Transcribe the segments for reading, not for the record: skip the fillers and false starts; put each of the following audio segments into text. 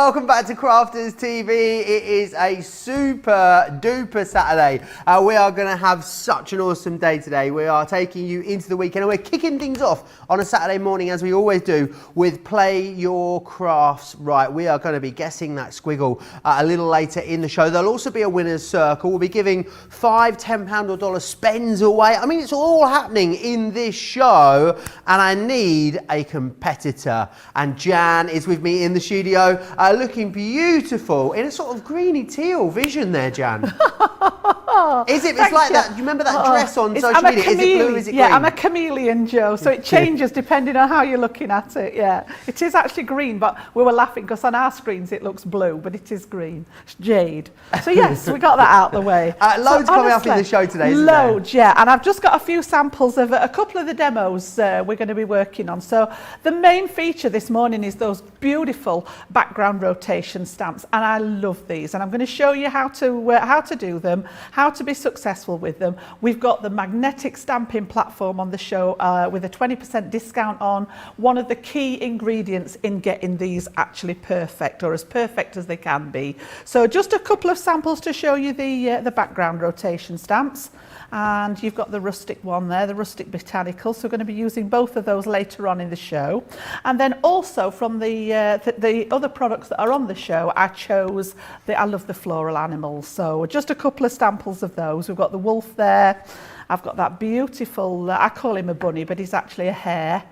welcome back to Crafters TV. It is a super duper Saturday. We are going to have such an awesome day today. We are taking you into the weekend and we're kicking things off on a Saturday morning, as we always do, with Play Your Crafts Right. We are going to be guessing that squiggle a little later in the show. There'll also be a winner's circle. We'll be giving £5, £10 or dollar spends away. I mean, it's all happening in this show, and I need a competitor. And Jan is with me in the studio, looking beautiful in a sort of greeny teal vision there, Jan. Is it? It's like that. Do you remember that dress on social media? Is it blue? Is it green? Yeah, I'm a chameleon, Joe. So it changes depending on how you're looking at it. Yeah, it is actually green, but we were laughing because on our screens it looks blue, but it is green. It's jade. So yes, we got that out of the way. Loads coming up in the show today, isn't loads, there? Yeah. And I've just got a few samples of a couple of the demos we're going to be working on. So the main feature this morning is those beautiful background rotation stamps, and I love these. And I'm going to show you how to do them, how to be successful with them. We've got the magnetic stamping platform on the show with a 20% discount on, one of the key ingredients in getting these actually perfect, or as perfect as they can be. So just a couple of samples to show you the background rotation stamps. And you've got the rustic one there, the rustic botanical. So we're going to be using both of those later on in the show. And then also from the other products that are on the show, I chose I love the floral animals. So just a couple of samples of those. We've got the wolf there. I've got that beautiful, I call him a bunny, but he's actually a hare.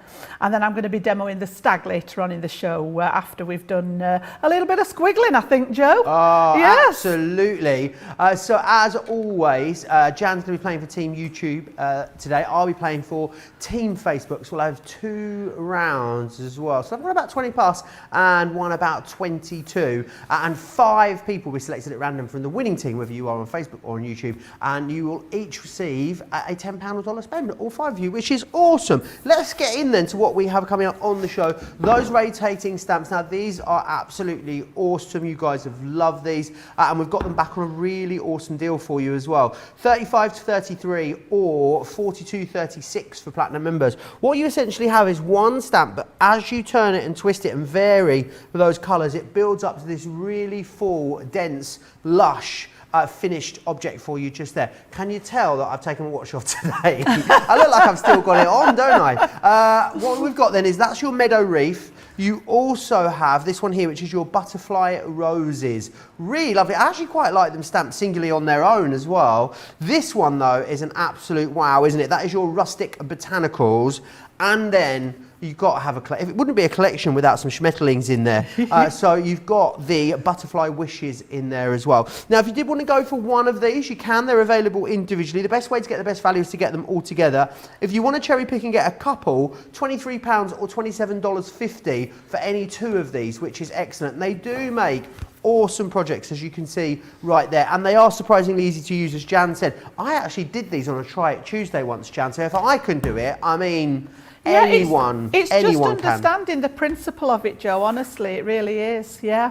And then I'm going to be demoing the stag later on in the show after we've done a little bit of squiggling, I think, Joe. Oh, yes. Absolutely. So as always, Jan's going to be playing for Team YouTube today. I'll be playing for Team Facebook. So we'll have 2 rounds as well. So I've got about 20 past and one about 22. And 5 people will be selected at random from the winning team, whether you are on Facebook or on YouTube. And you will each receive a £10 or dollar spend, all 5 of you, which is awesome. Let's get in then to what we have coming up on the show. Those rotating stamps. Now, these are absolutely awesome. You guys have loved these, and we've got them back on a really awesome deal for you as well. 35 to 33 or 42.36 for platinum members. What you essentially have is one stamp, but as you turn it and twist it and vary with those colours, it builds up to this really full, dense, lush finished object for you just there. Can you tell that I've taken a watch off today? I look like I've still got it on, don't I? What we've got then is that's your meadow wreath. You also have this one here, which is your butterfly roses. Really lovely. I actually quite like them stamped singularly on their own as well. This one, though, is an absolute wow, isn't it? That is your rustic botanicals. And then you've got to have it wouldn't be a collection without some schmetterlings in there. So you've got the butterfly wishes in there as well. Now, if you did want to go for one of these, you can. They're available individually. The best way to get the best value is to get them all together. If you want to cherry pick and get a couple, £23 or $27.50 for any 2 of these, which is excellent. And they do make awesome projects, as you can see right there, and they are surprisingly easy to use. As Jan said, I actually did these on a Try It Tuesday once, Jan, so if I can do it, I mean, yeah, anyone it's can. Just understanding the principle of it, Joe, honestly, it really is, yeah.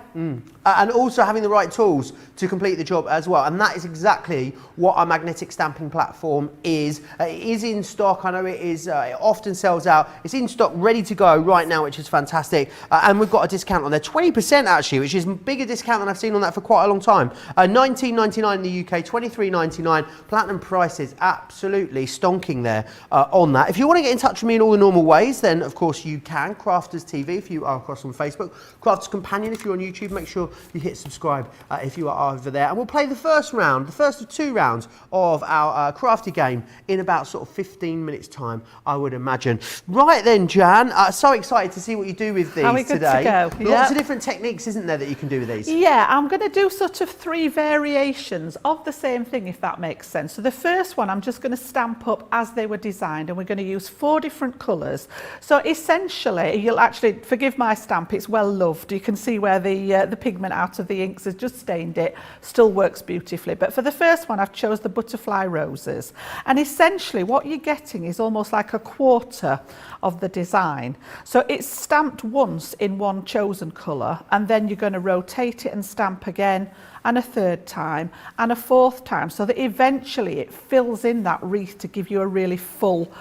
And also having the right tools to complete the job as well, and that is exactly what our magnetic stamping platform is. It is in stock. I know it is. It often sells out. It's in stock, ready to go right now, which is fantastic. And we've got a discount on there, 20% actually, which is a bigger discount than I've seen on that for quite a long time. $19.99 in the UK, $23.99. Platinum prices absolutely stonking there on that. If you want to get in touch with me in all the normal ways, then of course you can. Crafters TV if you are across on Facebook. Crafters Companion if you're on YouTube. Make sure you hit subscribe if you are over there. And we'll play the first round, the first of 2 rounds of our crafty game in about sort of 15 minutes time, I would imagine. Right then, Jan, so excited to see what you do with these today. Are we good to go? Lots of different techniques, isn't there, that you can do with these? Yeah, I'm going to do sort of 3 variations of the same thing, if that makes sense. So the first one, I'm just going to stamp up as they were designed, and we're going to use 4 different colours. So essentially, you'll actually, forgive my stamp, it's well loved. You can see where the pigment out of the inks has just stained it, still works beautifully. But for the first one, I've chose the butterfly roses. And essentially what you're getting is almost like a quarter of the design. So it's stamped once in one chosen colour, and then you're going to rotate it and stamp again, and a 3rd time, and a 4th time, so that eventually it fills in that wreath to give you a really full,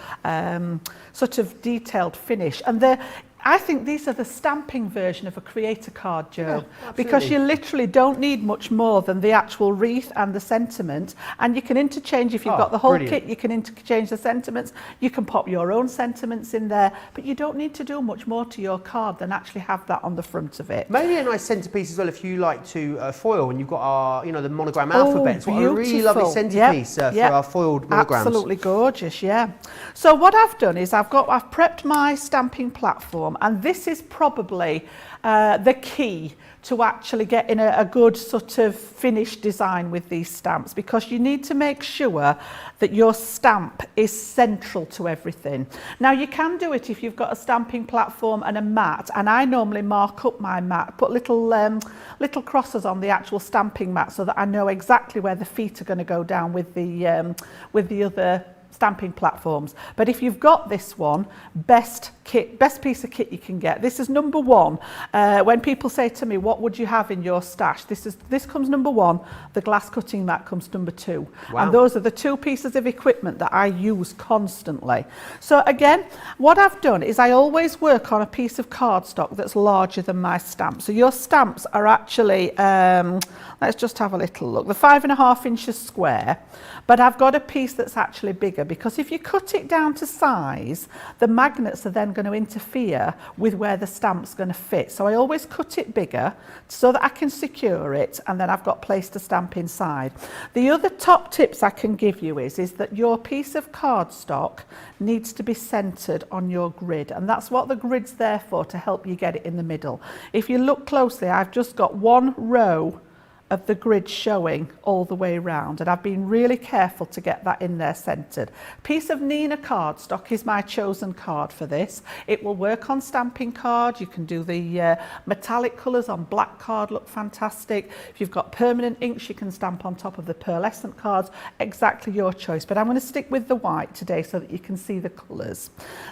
sort of detailed finish. And I think these are the stamping version of a creator card, Joe, Yeah, because you literally don't need much more than the actual wreath and the sentiment, and you can interchange, if you've got the whole kit, you can interchange the sentiments, you can pop your own sentiments in there, but you don't need to do much more to your card than actually have that on the front of it. Maybe a nice centrepiece as well if you like to foil, and you've got our, the monogram alphabets. What a really lovely centrepiece for our foiled monograms. Absolutely gorgeous, yeah. So what I've done is I've prepped my stamping platform, and this is probably the key to actually getting a good sort of finished design with these stamps, because you need to make sure that your stamp is central to everything. Now you can do it if you've got a stamping platform and a mat, and I normally mark up my mat, put little crosses on the actual stamping mat so that I know exactly where the feet are going to go down with the other stamping platforms. But if you've got this one, best piece of kit you can get. This is number one. When people say to me, what would you have in your stash? This comes number one. The glass cutting mat comes number two. Wow. And those are the two pieces of equipment that I use constantly. So again, what I've done is I always work on a piece of cardstock that's larger than my stamp. So your stamps are actually, let's just have a little look. They're 5.5 inches square, but I've got a piece that's actually bigger, because if you cut it down to size, the magnets are then going to interfere with where the stamp's going to fit. So I always cut it bigger so that I can secure it, and then I've got place to stamp inside. The other top tips I can give you is that your piece of cardstock needs to be centered on your grid, and that's what the grid's there for, to help you get it in the middle. If you look closely, I've just got one row of the grid showing all the way around, and I've been really careful to get that in there centered. Piece of Nina cardstock is my chosen card for this. It will work on stamping card. You can do the metallic colours on black card, look fantastic. If you've got permanent inks, you can stamp on top of the pearlescent cards. Exactly your choice, but I'm going to stick with the white today so that you can see the colours.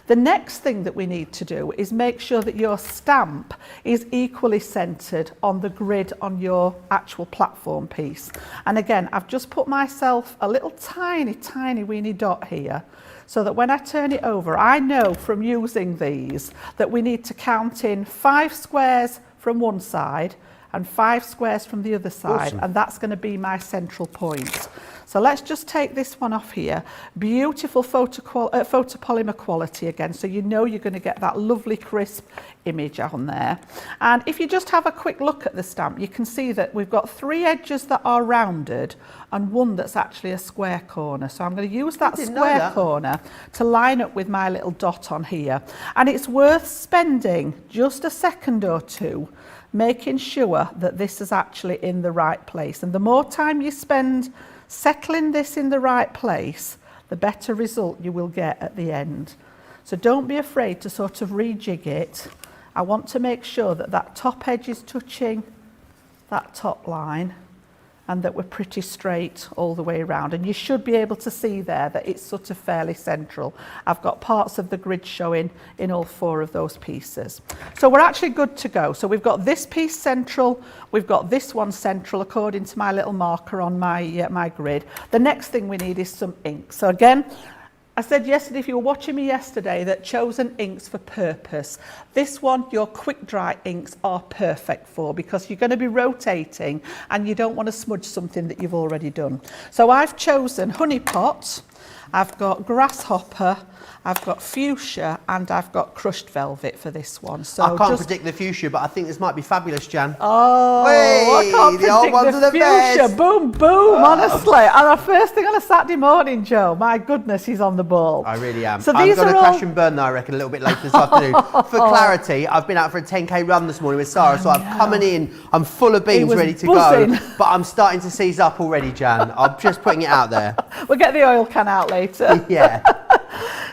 The next thing that we need to do is make sure that your stamp is equally centered on the grid on your actual platform piece. And again, I've just put myself a little tiny weeny dot here, so that when I turn it over, I know from using these that we need to count in 5 squares from one side and 5 squares from the other side. Awesome. And that's going to be my central point. So let's just take this one off here. Beautiful photopolymer quality again, so you know you're going to get that lovely crisp image on there. And if you just have a quick look at the stamp, you can see that we've got 3 edges that are rounded and one that's actually a square corner. So I'm going to use that square corner to line up with my little dot on here. And it's worth spending just a second or two making sure that this is actually in the right place. And the more time you spend settling this in the right place, the better result you will get at the end. So don't be afraid to sort of rejig it. I want to make sure that that top edge is touching that top line, and that we're pretty straight all the way around. And you should be able to see there that it's sort of fairly central. I've got parts of the grid showing in all 4 of those pieces. So we're actually good to go. So we've got this piece central, we've got this one central according to my little marker on my, my grid. The next thing we need is some ink. So again, I said yesterday, if you were watching me yesterday, that chosen inks for purpose. This one, your quick dry inks are perfect for, because you're going to be rotating and you don't want to smudge something that you've already done. So I've chosen Honey Pot, I've got Grasshopper, I've got Fuchsia, and I've got Crushed Velvet for this one. So I can't predict the Fuchsia, but I think this might be fabulous, Jan. Oh, I can't predict the Fuchsia. Boom, boom, honestly. And the first thing on a Saturday morning, Joe, my goodness, he's on the ball. I really am. So I'm going to crash and burn, though, I reckon, a little bit later this afternoon. For clarity, I've been out for a 10K run this morning with Sarah, so I'm coming in, I'm full of beans ready to go. But I'm starting to seize up already, Jan. I'm just putting it out there. We'll get the oil can out later. Yeah.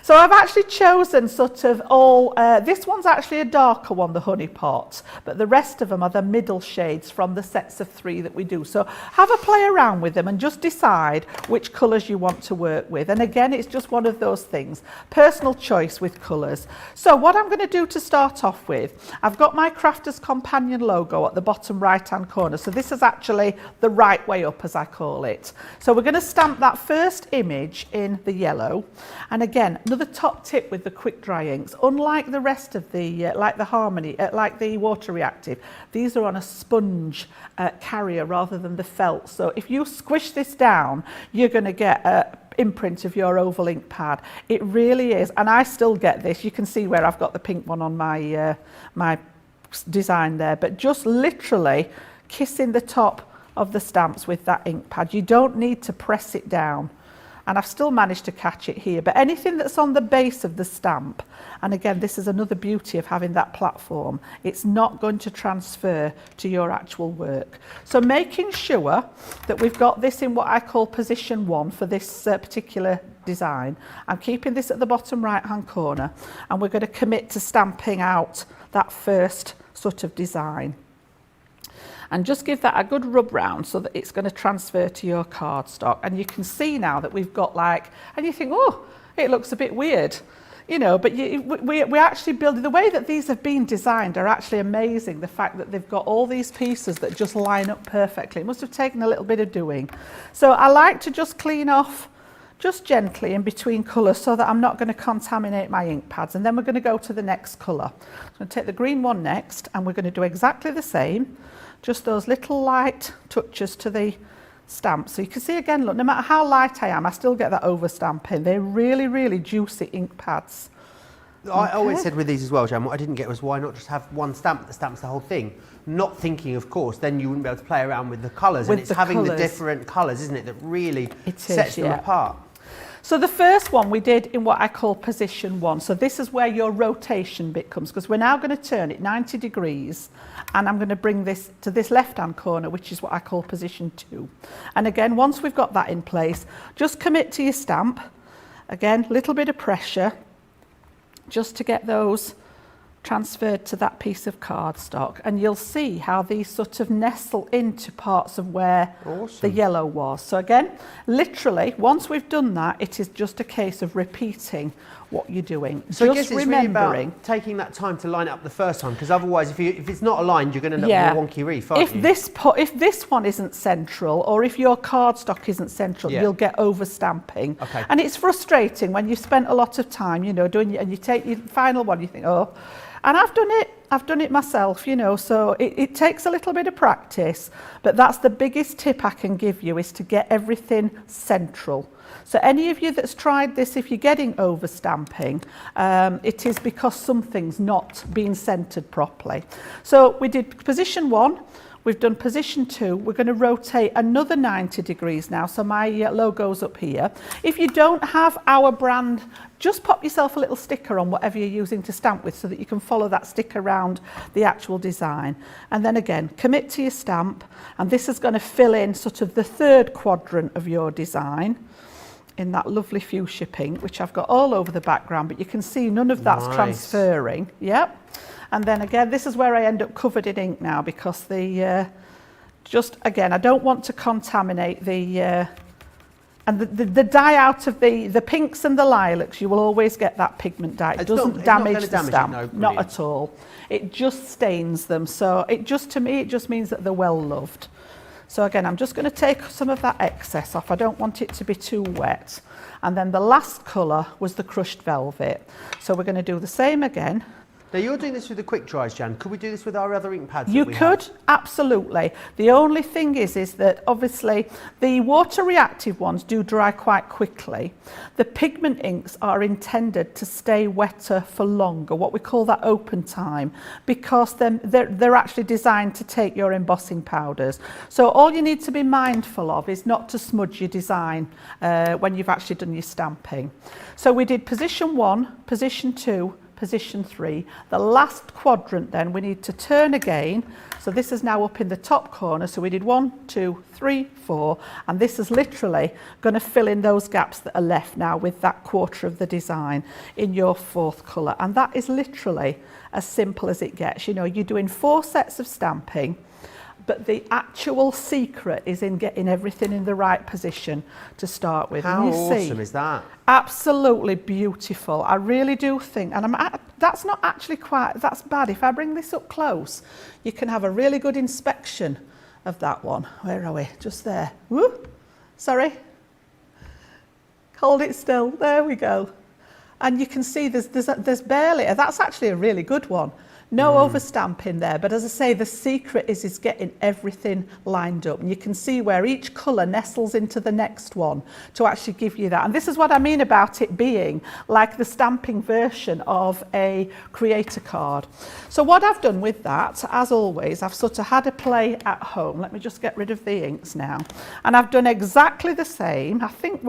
So I've actually chosen sort of all, this one's actually a darker one, the Honey Pot, but the rest of them are the middle shades from the sets of 3 that we do. So have a play around with them and just decide which colours you want to work with. And again, it's just one of those things, personal choice with colours. So what I'm going to do to start off with, I've got my Crafter's Companion logo at the bottom right-hand corner. So this is actually the right way up, as I call it. So we're going to stamp that first image in the yellow. And again, another another top tip with the quick dry inks, unlike the rest of the, like the Harmony, like the water reactive, these are on a sponge carrier rather than the felt. So if you squish this down, you're going to get a imprint of your oval ink pad. It really is, and I still get this. You can see where I've got the pink one on my my design there, but just literally kissing the top of the stamps with that ink pad. You don't need to press it down, and I've still managed to catch it here, but anything that's on the base of the stamp, and again, this is another beauty of having that platform, it's not going to transfer to your actual work. So making sure that we've got this in what I call position 1 for this particular design. I'm keeping this at the bottom right hand corner, and we're going to commit to stamping out that first sort of design. And just give that a good rub round so that it's going to transfer to your cardstock. And you can see now that we've got like, and you think, oh, it looks a bit weird, you know, but we actually build, the way that these have been designed are actually amazing. The fact that they've got all these pieces that just line up perfectly. It must have taken a little bit of doing. So I like to just clean off just gently in between colours so that I'm not going to contaminate my ink pads. And then we're going to go to the next colour. So I'm going to take the green one next, and we're going to do exactly the same. Just those little light touches to the stamp. So you can see again, look, no matter how light I am, I still get that over stamping. They're really, really juicy ink pads. I always said with these as well, Jan, what I didn't get was why not just have one stamp that stamps the whole thing? Not thinking, of course, then you wouldn't be able to play around with the colours. And it's having the different colours, isn't it, that really sets them apart. So the first one we did in what I call position 1. So this is where your rotation bit comes, because we're now going to turn it 90 degrees, and I'm going to bring this to this left-hand corner, which is what I call position 2. And again, once we've got that in place, just commit to your stamp. Again, a little bit of pressure, just to get those transferred to that piece of cardstock, and you'll see how these sort of nestle into parts of where the yellow was. So again, literally, once we've done that, it is just a case of repeating what you're doing. So I guess it's really about taking that time to line it up the first time, because otherwise, if it's not aligned, you're going to end up with a wonky reef, aren't you? If this one isn't central, or if your cardstock isn't central, you'll get over stamping. Okay. And it's frustrating when you've spent a lot of time, you know, doing, and you take your final one, you think, oh. And I've done it myself, you know, so it takes a little bit of practice, but that's the biggest tip I can give you, is to get everything central. So any of you that's tried this, if you're getting over stamping, it is because something's not being centered properly. So we did position 1. We've done position 2. We're going to rotate another 90 degrees now. So my logo's up here. If you don't have our brand, just pop yourself a little sticker on whatever you're using to stamp with, so that you can follow that stick around the actual design. And then again, commit to your stamp. And this is going to fill in sort of the third quadrant of your design in that lovely fuchsia pink, which I've got all over the background, but you can see none of that's transferring. Yep. And then again, this is where I end up covered in ink now, because the, just again, I don't want to contaminate the, and the dye out of the pinks and the lilacs, you will always get that pigment dye. It doesn't damage the stamp, not at all. It just stains them. So it just, to me, it just means that they're well loved. So again, I'm just going to take some of that excess off. I don't want it to be too wet. And then the last colour was the crushed velvet. So we're going to do the same again. Now you're doing this with the quick dries, Jan. Could we do this with our other ink pads? You could, absolutely. The only thing is that obviously the water reactive ones do dry quite quickly. The pigment inks are intended to stay wetter for longer, what we call that open time, because they're actually designed to take your embossing powders. So all you need to be mindful of is not to smudge your design when you've actually done your stamping. So we did position 1, position 2, position 3. The last quadrant then we need to turn again. So this is now up in the top corner. So we did 1, 2, 3, 4, and this is literally going to fill in those gaps that are left now with that quarter of the design in your fourth colour. And that is literally as simple as it gets. You know, you're doing 4 sets of stamping, but the actual secret is in getting everything in the right position to start with. How awesome is that? Absolutely beautiful. I really do think, and that's not actually quite, that's bad. If I bring this up close, you can have a really good inspection of that one. Where are we? Just there. Woo! Sorry. Hold it still. There we go. and you can see there's barely, that's actually a really good one. No overstamp in there, but as I say, the secret is getting everything lined up. And you can see where each colour nestles into the next one to actually give you that. And this is what I mean about it being like the stamping version of a creator card. So what I've done with that, as always, I've sort of had a play at home. Let me just get rid of the inks now. And I've done exactly the same. I think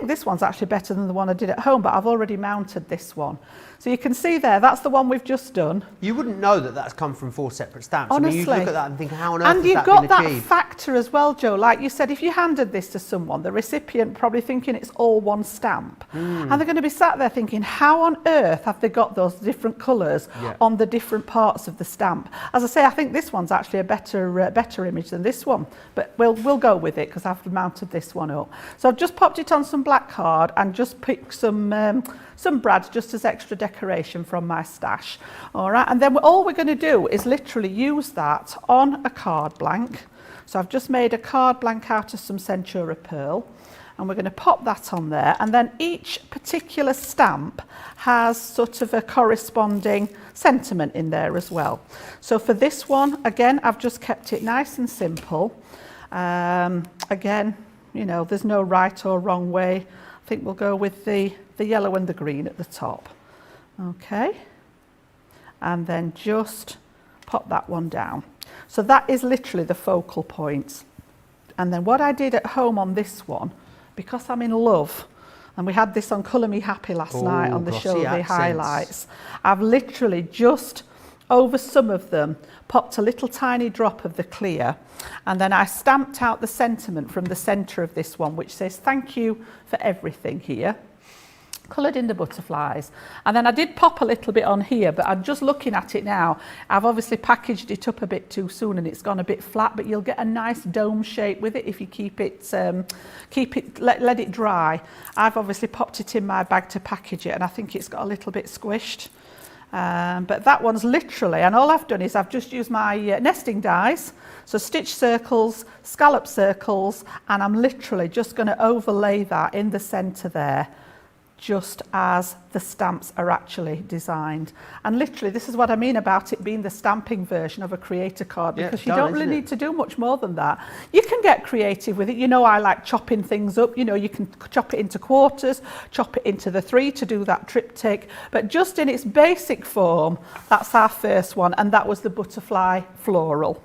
this one's actually better than the one I did at home, but I've already mounted this one. So you can see there, that's the one we've just done. You wouldn't know that that's come from 4 separate stamps. Honestly. I mean, you look at that and think, how on earth And has you've that got been that achieved? factor as well, Joe. Like you said, if you handed this to someone, the recipient probably thinking it's all one stamp. And they're going to be sat there thinking, how on earth have they got those different colours on the different parts of the stamp? As I say, I think this one's actually a better image than this one. But we'll go with it because I've mounted this one up. So I've just popped it on some black card and just picked some brads just as extra decoration from my stash. All right, and then all we're going to do is literally use that on a card blank. So I've just made a card blank out of some Centura pearl, and we're going to pop that on there, and then each particular stamp has sort of a corresponding sentiment in there as well. So for this one, again, I've just kept it nice and simple. Again, you know, there's no right or wrong way. I think we'll go with the yellow and the green at the top. Okay, and then just pop that one down. So that is literally the focal point. And then what I did at home on this one, because I'm in love, and we had this on Colour Me Happy last night on the show, the highlights, I've literally just over some of them popped a little tiny drop of the clear, and then I stamped out the sentiment from the centre of this one, which says thank you for everything here, coloured in the butterflies. And then I did pop a little bit on here, but I'm just looking at it now. I've obviously packaged it up a bit too soon and it's gone a bit flat, but you'll get a nice dome shape with it if you let it dry. I've obviously popped it in my bag to package it, and I think it's got a little bit squished. But that one's literally, and all I've done is I've just used my nesting dies, so stitch circles, scallop circles, and I'm literally just going to overlay that in the centre there, just as the stamps are actually designed. And literally, this is what I mean about it being the stamping version of a creator card, because you don't really need to do much more than that. You can get creative with it. You know, I like chopping things up. You know, you can chop it into quarters, chop it into the 3 to do that triptych. But just in its basic form, that's our first one, and that was the butterfly floral.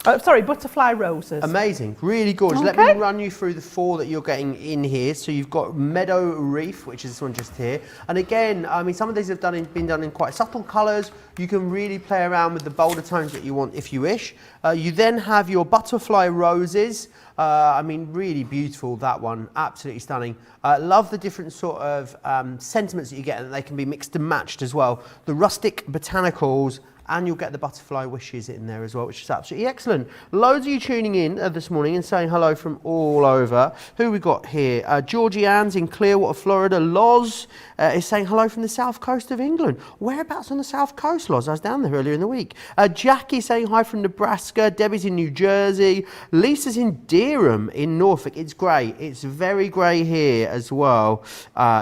Butterfly roses. Amazing, really gorgeous. Okay. Let me run you through the 4 that you're getting in here. So you've got Meadow Reef, which is this one just here. And again, I mean, some of these have been done in quite subtle colours. You can really play around with the bolder tones that you want if you wish. You then have your Butterfly Roses. I mean, really beautiful, that one, absolutely stunning. Love the different sort of sentiments that you get, and they can be mixed and matched as well. The Rustic Botanicals, and you'll get the Butterfly Wishes in there as well, which is absolutely excellent. Loads of you tuning in this morning and saying hello from all over. Who we got here? Georgie Ann's in Clearwater, Florida. Loz is saying hello from the south coast of England. Whereabouts on the south coast, Loz? I was down there earlier in the week. Jackie saying hi from Nebraska. Debbie's in New Jersey. Lisa's in Dereham in Norfolk. It's grey. It's very grey here as well,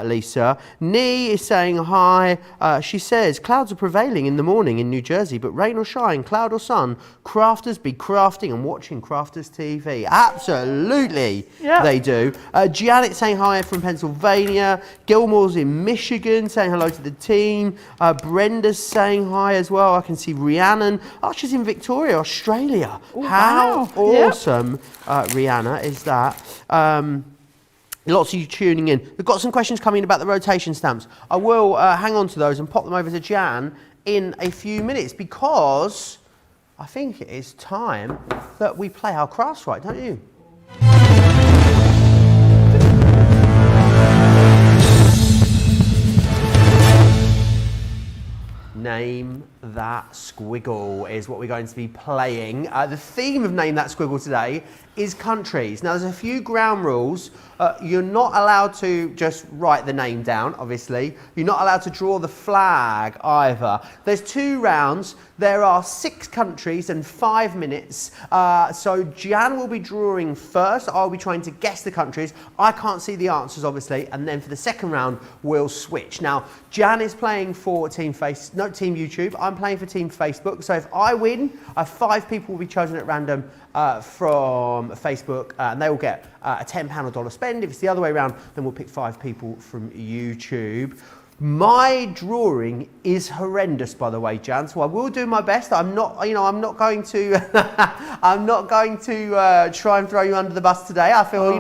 Lisa. Nee is saying hi. She says, clouds are prevailing in the morning in New Jersey, but rain or shine, cloud or sun, crafters be crafting and watching Crafters TV. Absolutely, they do. Janet saying hi from Pennsylvania. Gilmore's in Michigan saying hello to the team. Brenda's saying hi as well. I can see Rhiannon. Oh, she's in Victoria, Australia. Ooh, how wow. awesome, Rhiannon, is that? Lots of you tuning in. We've got some questions coming about the rotation stamps. I will hang on to those and pop them over to Jan in a few minutes, because I think it is time that we play our crafts right, don't you? Name That Squiggle is what we're going to be playing. The theme of Name That Squiggle today is countries. Now, there's a few ground rules. You're not allowed to just write the name down, obviously. You're not allowed to draw the flag either. There's 2 rounds. There are 6 countries and 5 minutes. So Jan will be drawing first. I'll be trying to guess the countries. I can't see the answers, obviously. And then for the second round, we'll switch. Now, Jan is playing for Team YouTube. I'm playing for Team Facebook. So if I win, 5 people will be chosen at random from Facebook, and they will get a £10 or dollar spend. If it's the other way around, then we'll pick 5 people from YouTube. My drawing is horrendous, by the way, Jan. So I will do my best. I'm not going to, I'm not going to try and throw you under the bus today. I feel,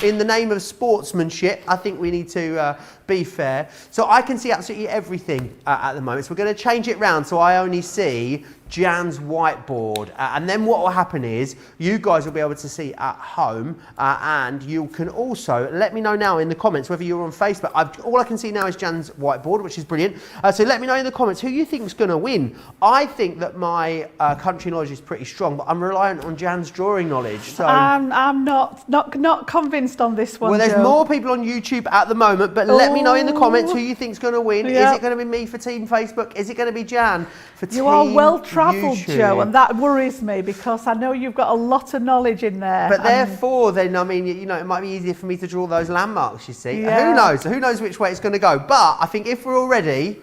in the name of sportsmanship, I think we need to be fair. So I can see absolutely everything at the moment. So we're going to change it round so I only see Jan's whiteboard, and then what will happen is you guys will be able to see at home, and you can also let me know now in the comments whether you're on Facebook. All I can see now is Jan's whiteboard, which is brilliant. So let me know in the comments who you think is going to win. I think that my country knowledge is pretty strong, but I'm reliant on Jan's drawing knowledge. So I'm not convinced on this one. Well, there's Joe. more people on YouTube at the moment, but let me know in the comments who you think's going to win. Yep. Is it going to be me for Team Facebook? Is it going to be Jan for Team You are well travelled, YouTube? Joe, and that worries me because I know you've got a lot of knowledge in there. But therefore, then, I mean, it might be easier for me to draw those landmarks, you see. Yeah. Who knows? Who knows which way it's going to go? But I think if we're all ready,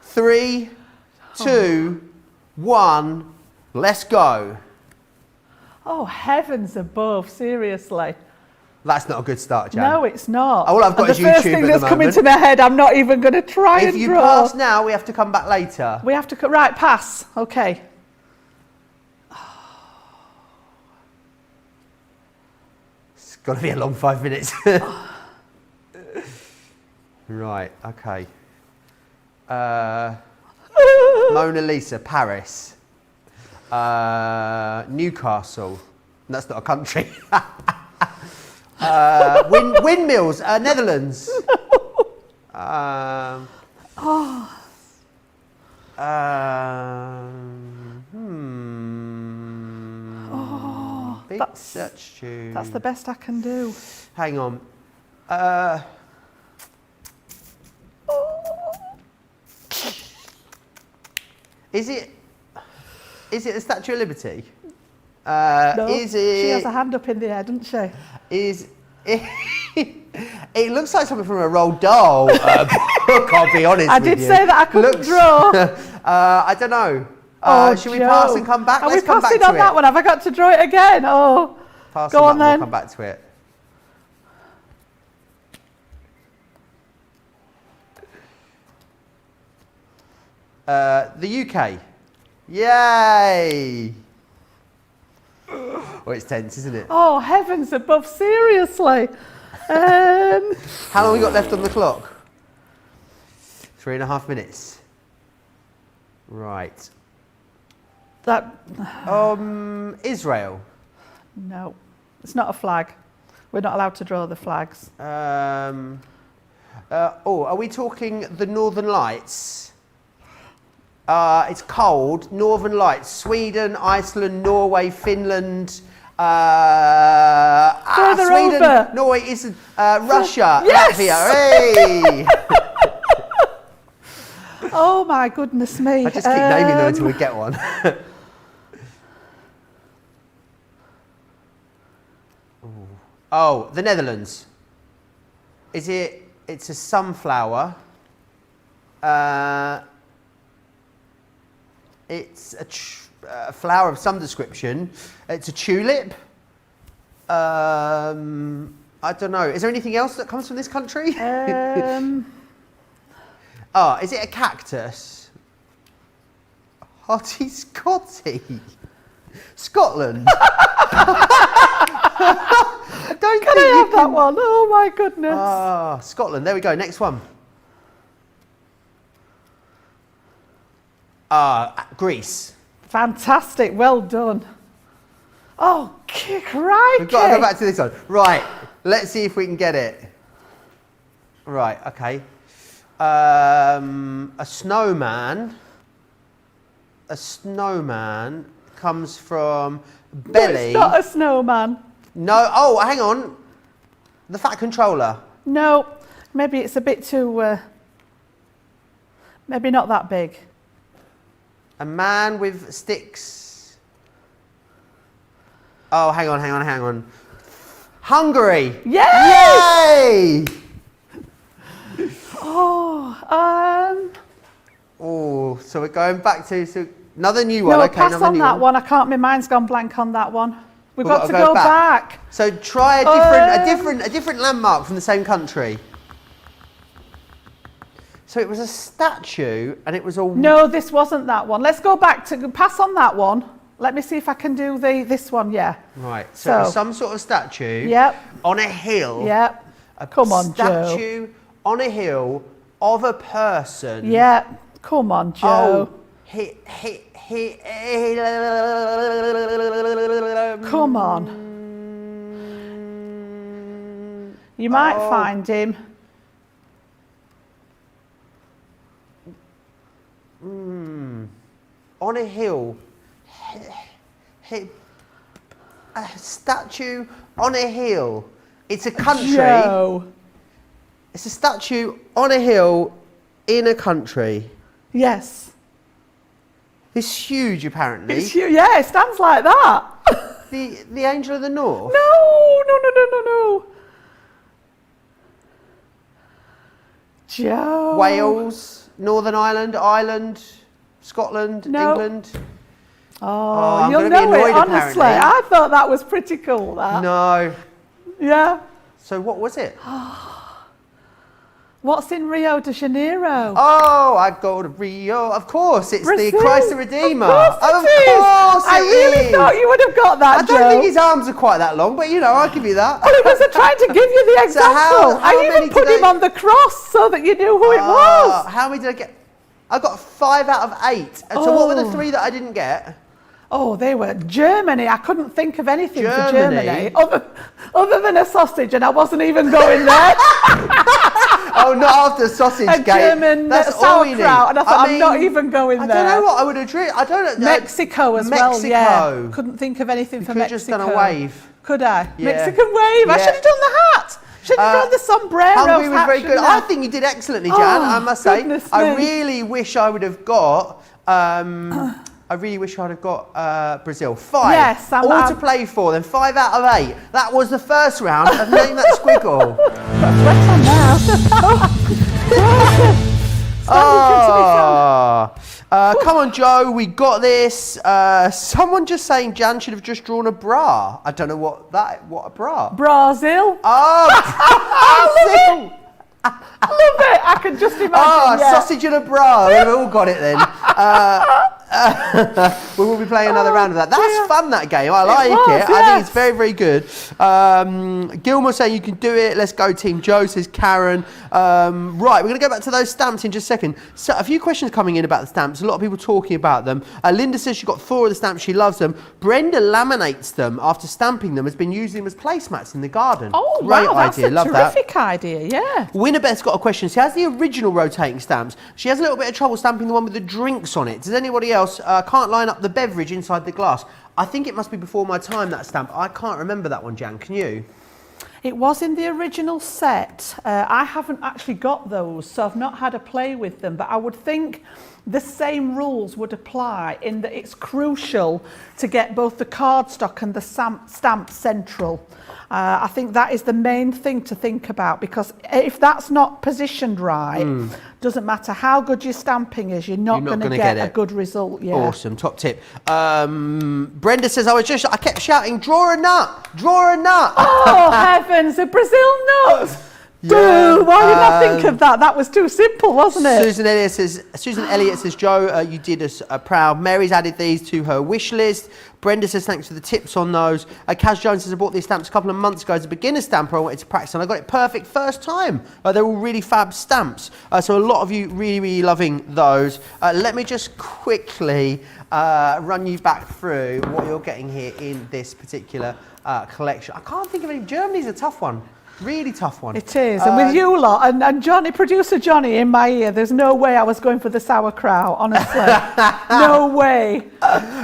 3, 2, 1, let's go. Oh, heavens above, seriously. That's not a good start, Jan. No, it's not. All I've got is YouTube the first thing at that's the come moment. into my head, I'm not even going to try and draw. If you pass now, we have to come back later. We have to right, pass. Okay. It's got to be a long 5 minutes. Right, okay. Mona Lisa, Paris. Newcastle. That's not a country. Windmills, Netherlands. That's the best I can do. Hang on. Is it the Statue of Liberty? No, Is it? she has a hand up in the air, doesn't she? Is it? It looks like something from a Roald Dahl book. I'll be honest. I did say that I couldn't draw. I don't know. Should we Joe. pass and come back? Are Let's we come back passing to on it. that one? Have I got to draw it again? Oh, Pass go on that then. We'll come back to it. The UK. Yay! Oh, it's tense, isn't it? Oh, heavens above, seriously. How long we got left on the clock? 3.5 minutes. Right. That. Israel. No, it's not a flag. We're not allowed to draw the flags. Are we talking the Northern Lights? It's cold. Northern Lights. Sweden, Iceland, Norway, Finland. Further Sweden, over. Norway, isn't Russia, Yes! Latvia. Hey! Oh my goodness me. I just keep naming them until we get one. Oh, the Netherlands. Is it? It's a sunflower. It's a flower of some description. It's a tulip. I don't know. Is there anything else that comes from this country? Is it a cactus? Hottie Scotty. Scotland. Can I have that one? Oh my goodness. Scotland. There we go. Next one. Greece. Fantastic. Well done. Oh, crikey. We've got to go back to this one. Right. Let's see if we can get it. Right. Okay. A snowman. a snowman comes from belly. No, it's not a snowman. No, oh, hang on. The Fat Controller. No, maybe it's a bit too, maybe not that big. A man with sticks. Oh, hang on. Hungary. Yay! Yay! Oh, so we're going back to another new one. No, okay, pass another on new that one. I can't. My mind's gone blank on that one. We've got to gotta go back. So try a different landmark from the same country. So it was a statue, and it was a. No, this wasn't that one. Let's go back to pass on that one. Let me see if I can do this one. Yeah. Right. So it was some sort of statue. Yep. On a hill. Yep. Come on, Joe. Statue on a hill of a person. Yep. Come on, Joe. Oh. Come on. You might find him. On a hill. A statue on a hill. It's a country. Joe. It's a statue on a hill in a country. Yes. It's huge, apparently. It's you. Yeah, it stands like that. The Angel of the North. No. Joe. Wales, Northern Ireland, Scotland, No. England. Oh, I'm you'll gonna be know it, annoyed, honestly. apparently. I thought that was pretty cool, that. No. Yeah. So what was it? What's in Rio de Janeiro? Oh, I go to Rio. Of course, it's Brazil. the Christ the Redeemer. Of course it is. I really thought you would have got that, I don't Joe. think his arms are quite that long, but you know, I'll give you that. Well, it was trying to give you the So example. how I many even put did him on the cross so that you knew who it was. How many did I get? I got 5 out of 8. And so what were the 3 that I didn't get? Oh, they were Germany. I couldn't think of anything for Germany? Germany other than a sausage, and I wasn't even going there. Oh, not after sausage A gate. German That's all we need. sauerkraut, and I thought, I'm not even going there. I don't know what I would have driven. I don't know. Mexico as well, yeah. Couldn't think of anything for You could Mexico. just done a wave. Could I? Yeah. Mexican wave. I Yeah. should have done the hat. Should have done the sombrero. Hungary was hat, very good. shouldn't I think you did excellently, Jan, I must say. goodness I me. really wish I would have got. I really wish I'd have got Brazil. 5. Yes, all to play for. Then 5 out of 8. That was the first round of Name That Squiggle. Sweat on now. Come on, Joe. We got this. Someone just saying Jan should have just drawn a bra. I don't know what a bra. Brazil. Oh, Brazil. I love it. I can just imagine. Yeah. Sausage and a bra. We've all got it then. We will be playing another round of that. That's fun, that game. I like it. I think it's very, very good. Gilmore saying you can do it. Let's go, Team Joe, says Karen. Right, we're going to go back to those stamps in just a second. So a few questions coming in about the stamps. A lot of people talking about them. Linda says she got 4 of the stamps. She loves them. Brenda laminates them after stamping them. Has been using them as placemats in the garden. Oh, great wow, that's idea. a Love terrific idea, yeah. Winnerbeth's got a question. She has the original rotating stamps. She has a little bit of trouble stamping the one with the drinks on it. Does anybody else can't line up the beverage inside the glass? I think it must be before my time, that stamp. I can't remember that one, Jan. Can you? It was in the original set. I haven't actually got those, so I've not had a play with them, but I would think the same rules would apply in that it's crucial to get both the cardstock and the stamp central. I think that is the main thing to think about, because if that's not positioned right, doesn't matter how good your stamping is, you're not going to get a good result. Yeah. Awesome, top tip. Brenda says, I kept shouting, draw a nut, draw a nut. Oh, heavens, a Brazil nut. Yeah. Dude, why did I think of that? That was too simple, wasn't it? Susan Elliott says, Joe, you did us proud. Mary's added these to her wish list. Brenda says, thanks for the tips on those. Kaz Jones says, I bought these stamps a couple of months ago as a beginner stamper. I wanted to practice and I got it perfect first time. They're all really fab stamps. So a lot of you really, really loving those. Let me just quickly run you back through what you're getting here in this particular collection. I can't think of any. Germany's a tough one. Really tough one. It is, and with you lot, and Johnny, producer Johnny in my ear, there's no way I was going for the sauerkraut, honestly. No way.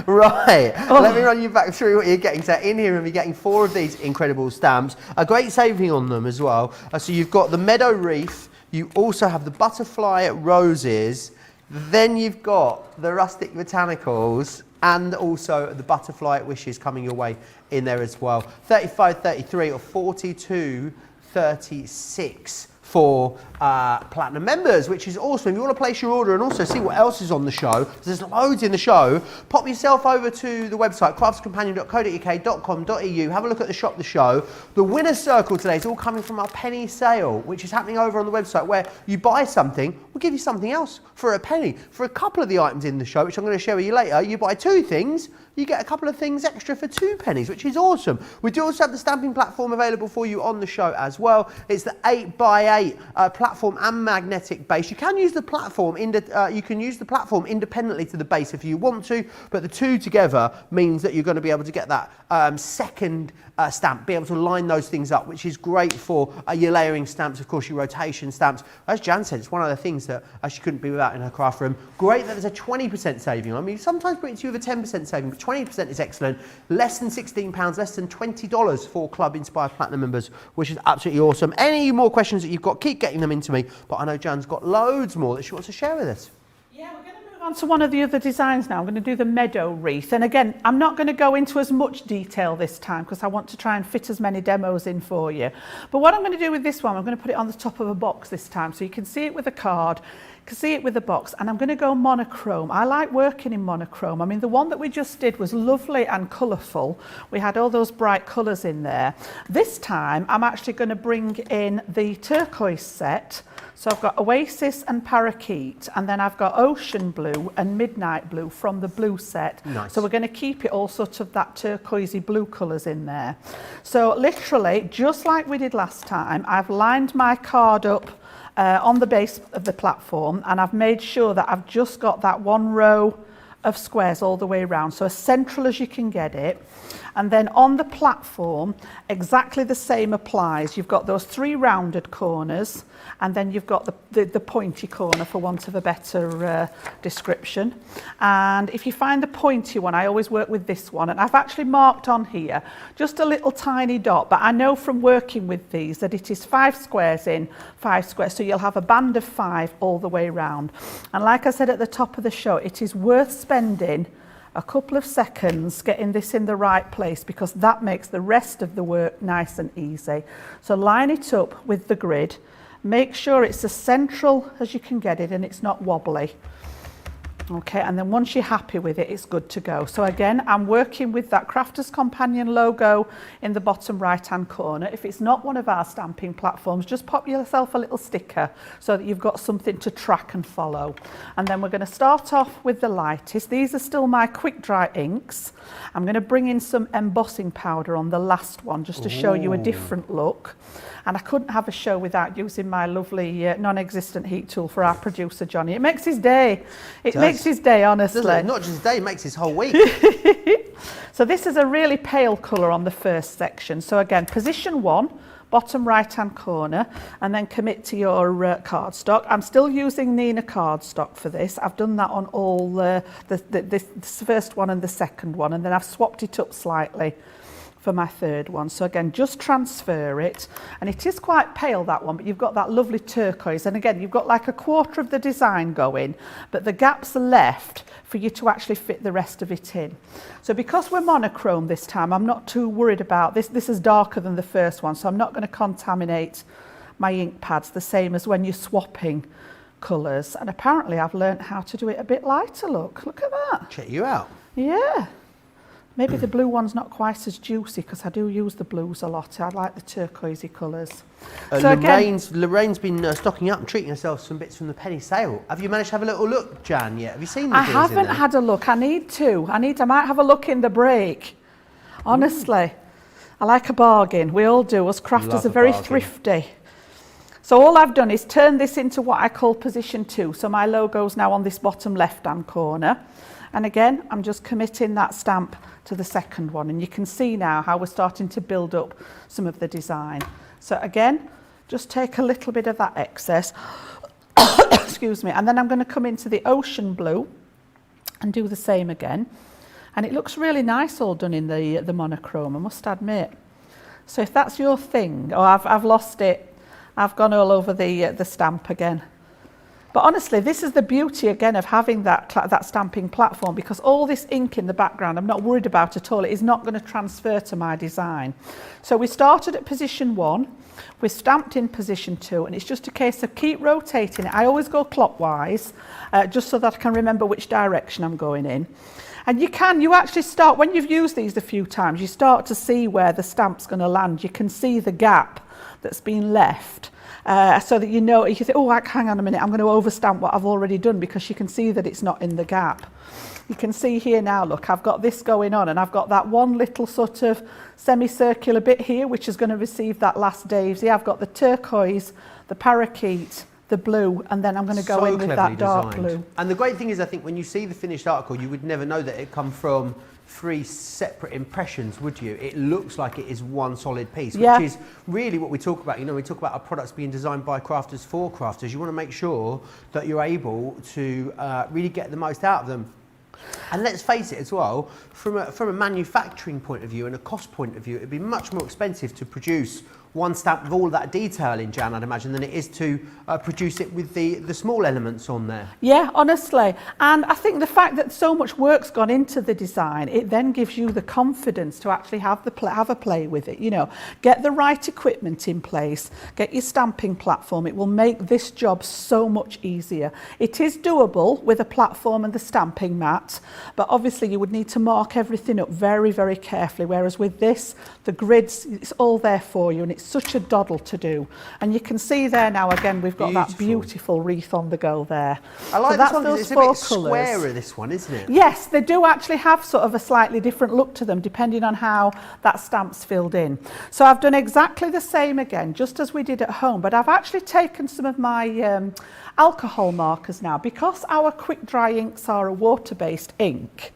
Right, let me run you back through what you're getting. So in here, you're getting 4 of these incredible stamps. A great saving on them as well. So you've got the meadow wreath, you also have the butterfly roses, then you've got the rustic botanicals, and also the butterfly wishes coming your way in there as well. 35.33 or 42.36 for platinum members, which is awesome. If you want to place your order and also see what else is on the show, there's loads in the show, pop yourself over to the website craftscompanion.co.uk.com.au, have a look at the shop the show. The winner's circle today is all coming from our penny sale, which is happening over on the website, where you buy something, we'll give you something else for a penny. For a couple of the items in the show, which I'm going to share with you later, you buy 2 things, you get a couple of things extra for 2 pennies, which is awesome. We do also have the stamping platform available for you on the show as well. It's the 8x8 platform and magnetic base. You can use the platform independently to the base if you want to, but the 2 together means that you're going to be able to get that second stamp, be able to line those things up, which is great for your layering stamps, of course, your rotation stamps. As Jan said, it's one of the things that she couldn't be without in her craft room. Great that there's a 20% saving. I mean, sometimes bring it to you with a 10% saving, but 20% is excellent. Less than £16, less than $20 for Club Inspired Platinum members, which is absolutely awesome. Any more questions that you've got, keep getting them into me, but I know Jan's got loads more that she wants to share with us. Yeah, we're going to move on to one of the other designs now. I'm going to do the meadow wreath, and again, I'm not going to go into as much detail this time because I want to try and fit as many demos in for you. But what I'm going to do with this one, I'm going to put it on the top of a box this time so you can see it with a card, you can see it with a box, and I'm going to go monochrome. I like working in monochrome. I mean, the one that we just did was lovely and colourful. We had all those bright colours in there. This time, I'm actually going to bring in the turquoise set. So I've got Oasis and Parakeet, and then I've got Ocean Blue and Midnight Blue from the blue set. Nice. So we're going to keep it all sort of that turquoisey blue colours in there. So literally, just like we did last time, I've lined my card up on the base of the platform, and I've made sure that I've just got that 1 row of squares all the way around, so as central as you can get it. And then on the platform, exactly the same applies. You've got those 3 rounded corners, and then you've got the pointy corner, for want of a better description. And if you find the pointy one, I always work with this one, and I've actually marked on here just a little tiny dot, but I know from working with these that it is 5 squares in, 5 squares, so you'll have a band of 5 all the way round. And like I said at the top of the show, it is worth spending a couple of seconds getting this in the right place, because that makes the rest of the work nice and easy. So line it up with the grid, make sure it's as central as you can get it and it's not wobbly. Okay, and then once you're happy with it, it's good to go. So again, I'm working with that Crafter's Companion logo in the bottom right-hand corner. If it's not one of our stamping platforms, just pop yourself a little sticker so that you've got something to track and follow. And then we're going to start off with the lightest. These are still my quick dry inks. I'm going to bring in some embossing powder on the last one just to show you a different look. And I couldn't have a show without using my lovely non-existent heat tool for our producer, Johnny. It makes his day. It makes his day, honestly. Doesn't it? Not just his day, it makes his whole week. So this is a really pale colour on the first section. So again, position 1, bottom right-hand corner, and then commit to your cardstock. I'm still using Nina cardstock for this. I've done that on all this first one and the second one, and then I've swapped it up slightly for my third one. So again, just transfer it, and it is quite pale, that one, but you've got that lovely turquoise, and again, you've got like a quarter of the design going, but the gaps are left for you to actually fit the rest of it in. So because we're monochrome this time, I'm not too worried about this. This is darker than the first one, so I'm not going to contaminate my ink pads, the same as when you're swapping colours. And apparently I've learned how to do it a bit lighter. Look at that. Check you out. Yeah. Maybe the blue one's not quite as juicy, because I do use the blues a lot. I like the turquoisey colours. So Lorraine's been stocking up and treating herself to some bits from the penny sale. Have you managed to have a little look, Jan, yet? Have you seen the I deals haven't in there? had a look. I need to. I might have a look in the break. Honestly. I like a bargain. We all do. Us crafters are very thrifty. So all I've done is turn this into what I call position 2. So my logo's now on this bottom left-hand corner. And again, I'm just committing that stamp to the second one, and you can see now how we're starting to build up some of the design. So again, just take a little bit of that excess, excuse me, and then I'm going to come into the ocean blue and do the same again. And it looks really nice all done in the monochrome, I must admit. So if that's your thing, oh, I've lost it, I've gone all over the stamp again. But honestly, this is the beauty again of having that stamping platform, because all this ink in the background I'm not worried about at all. It is not going to transfer to my design. So we started at position 1, we stamped in position 2, and it's just a case of keep rotating it. I always go clockwise, just so that I can remember which direction I'm going in. And you actually start, when you've used these a few times, you start to see where the stamp's going to land. You can see the gap that's been left. So that you know, you think, oh, hang on a minute, I'm going to overstamp what I've already done, because you can see that it's not in the gap. You can see here now, look, I've got this going on, and I've got that one little sort of semicircular bit here, which is going to receive that last daisy. I've got the turquoise, the parakeet, the blue, and then I'm going to go in with that dark blue. And the great thing is, I think when you see the finished article, you would never know that it come from 3 separate impressions, would you? It looks like it is one solid piece, which is really what we talk about. You know, we talk about our products being designed by crafters for crafters. You want to make sure that you're able to really get the most out of them. And let's face it as well, from a manufacturing point of view and a cost point of view, it'd be much more expensive to produce one stamp with all that detail in, Jan, I'd imagine, than it is to produce it with the small elements on there. Yeah, honestly. And I think the fact that so much work's gone into the design, it then gives you the confidence to actually have a play with it. You know, get the right equipment in place, get your stamping platform. It will make this job so much easier. It is doable with a platform and the stamping mat, but obviously you would need to mark everything up very, very carefully. Whereas with this, the grids, it's all there for you, and it's such a doddle to do. And you can see there now, again, we've got that beautiful wreath on the go there. I like so this one, because it's a bit squarer, this one, isn't it? Yes, they do actually have sort of a slightly different look to them, depending on how that stamp's filled in. So I've done exactly the same again, just as we did at home, but I've actually taken some of my alcohol markers now. Because our quick dry inks are a water-based ink,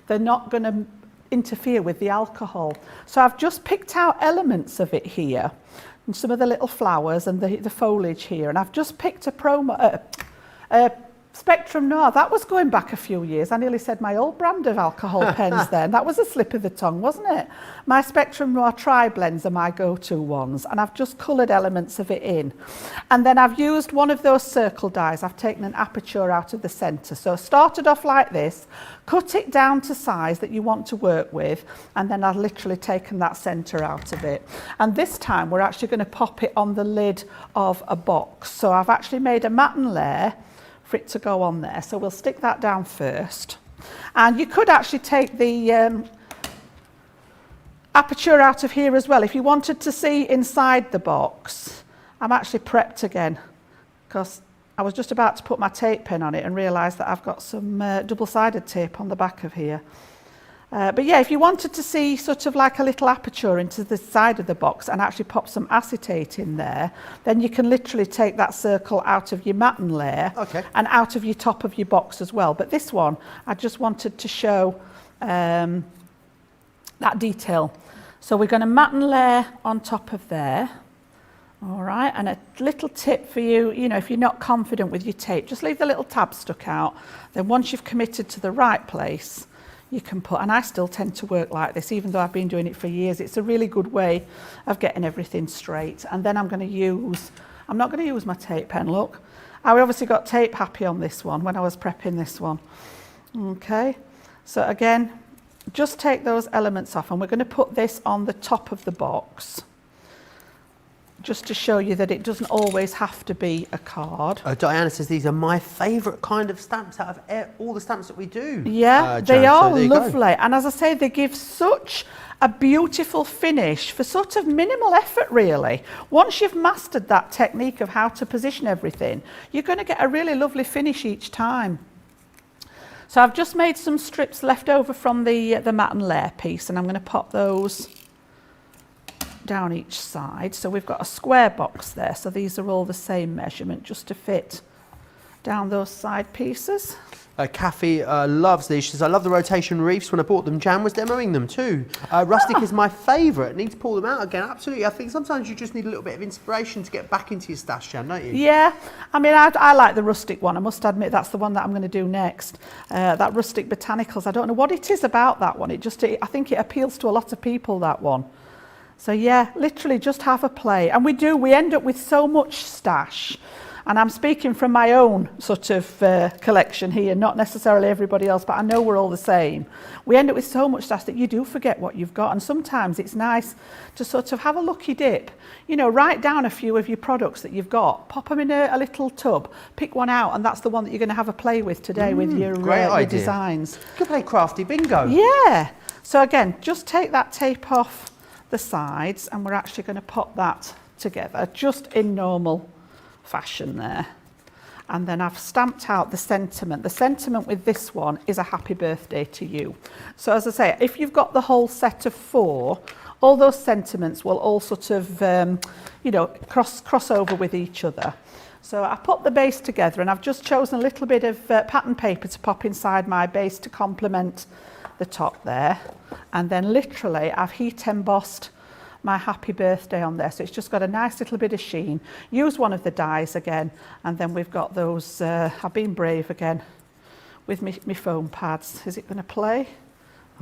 they're not going to interfere with the alcohol. So I've just picked out elements of it here, and some of the little flowers and the foliage here, and I've just picked a Spectrum Noir. That was going back a few years. I nearly said my old brand of alcohol pens then. That was a slip of the tongue, wasn't it? My Spectrum Noir tri-blends are my go-to ones, and I've just coloured elements of it in. And then I've used one of those circle dies. I've taken an aperture out of the centre. So I started off like this, cut it down to size that you want to work with, and then I've literally taken that centre out of it. And this time we're actually going to pop it on the lid of a box. So I've actually made a matten layer for it to go on there. So we'll stick that down first. And you could actually take the aperture out of here as well. If you wanted to see inside the box, I'm actually prepped again, because I was just about to put my tape pen on it and realised that I've got some double-sided tape on the back of here. But yeah, if you wanted to see sort of like a little aperture into the side of the box and actually pop some acetate in there, then you can literally take that circle out of your matten layer and out of your top of your box as well. But this one, I just wanted to show that detail. So we're going to matten layer on top of there. All right, and a little tip for you, you know, if you're not confident with your tape, just leave the little tab stuck out. Then once you've committed to the right place, you can put, and I still tend to work like this, even though I've been doing it for years. It's a really good way of getting everything straight. And then I'm not going to use my tape pen, look. I obviously got tape happy on this one when I was prepping this one. Okay, so again, just take those elements off, and we're going to put this on the top of the box, just to show you that it doesn't always have to be a card. Diana says these are my favourite kind of stamps out of all the stamps that we do. Yeah, they are lovely. And as I say, they give such a beautiful finish for sort of minimal effort, really. Once you've mastered that technique of how to position everything, you're going to get a really lovely finish each time. So I've just made some strips left over from the matten layer piece, and I'm going to pop those down each side. So we've got a square box there, so these are all the same measurement, just to fit down those side pieces. Kathy loves these. She says, I love the rotation reefs. When I bought them, Jan was demoing them too. Rustic is my favourite. Need to pull them out again. Absolutely. I think sometimes you just need a little bit of inspiration to get back into your stash, Jan, don't you? Yeah. I mean, I like the rustic one. I must admit that's the one that I'm going to do next. That rustic botanicals. I don't know what it is about that one. I think it appeals to a lot of people, that one. So yeah, literally just have a play. And we end up with so much stash. And I'm speaking from my own sort of collection here, not necessarily everybody else, but I know we're all the same. We end up with so much stuff that you do forget what you've got. And sometimes it's nice to sort of have a looky dip. You know, write down a few of your products that you've got, pop them in a little tub, pick one out, and that's the one that you're going to have a play with today with your designs. You could play crafty bingo. Yeah. So again, just take that tape off the sides, and we're actually going to pop that together just in normal fashion there. And then I've stamped out the sentiment. The sentiment with this one is a happy birthday to you. So as I say, if you've got the whole set of 4, all those sentiments will all sort of, you know, cross over with each other. So I put the base together, and I've just chosen a little bit of pattern paper to pop inside my base to complement the top there. And then literally I've heat embossed my happy birthday on there, so it's just got a nice little bit of sheen. Use one of the dies again, and then we've got those I've been brave again with me foam pads. Is it going to play?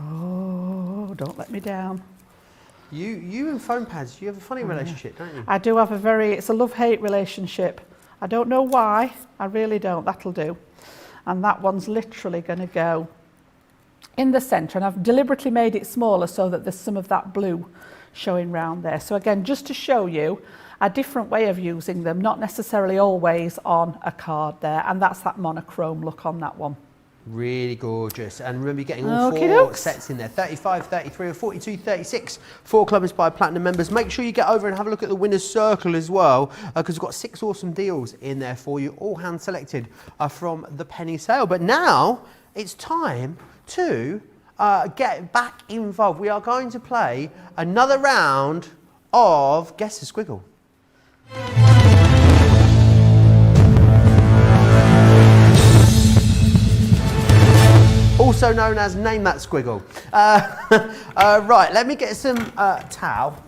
Oh, don't let me down. You and foam pads, you have a funny relationship, don't you? I do have it's a love-hate relationship. I don't know why, I really don't. That'll do. And that one's literally going to go in the centre, and I've deliberately made it smaller so that there's some of that blue showing round there. So again, just to show you a different way of using them, not necessarily always on a card there, and that's that monochrome look on that one. Really gorgeous. And remember, you're getting all Okey 4 dokes. sets in there, 35, 33 or 42, 36 for Club Inspired Platinum members. Make sure you get over and have a look at the winner's circle as well, because we've got 6 awesome deals in there for you, all hand selected from the penny sale. But now it's time to get back involved. We are going to play another round of Guess the Squiggle. Also known as Name That Squiggle. Right, let me get some towel,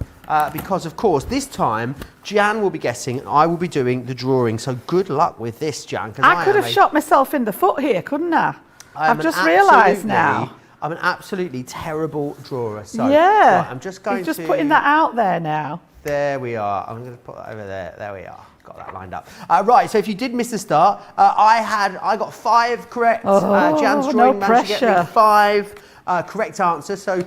because of course this time Jan will be guessing and I will be doing the drawing. So good luck with this, Jan. I could have shot myself in the foot here, couldn't I? I've just realised now. I'm an absolutely terrible drawer. So yeah, right, I'm just going to putting that out there now. There we are. I'm going to put that over there. There we are. Got that lined up. Right. So if you did miss the start, I got 5 correct. Jan's drawing managed to get me 5 correct answers. So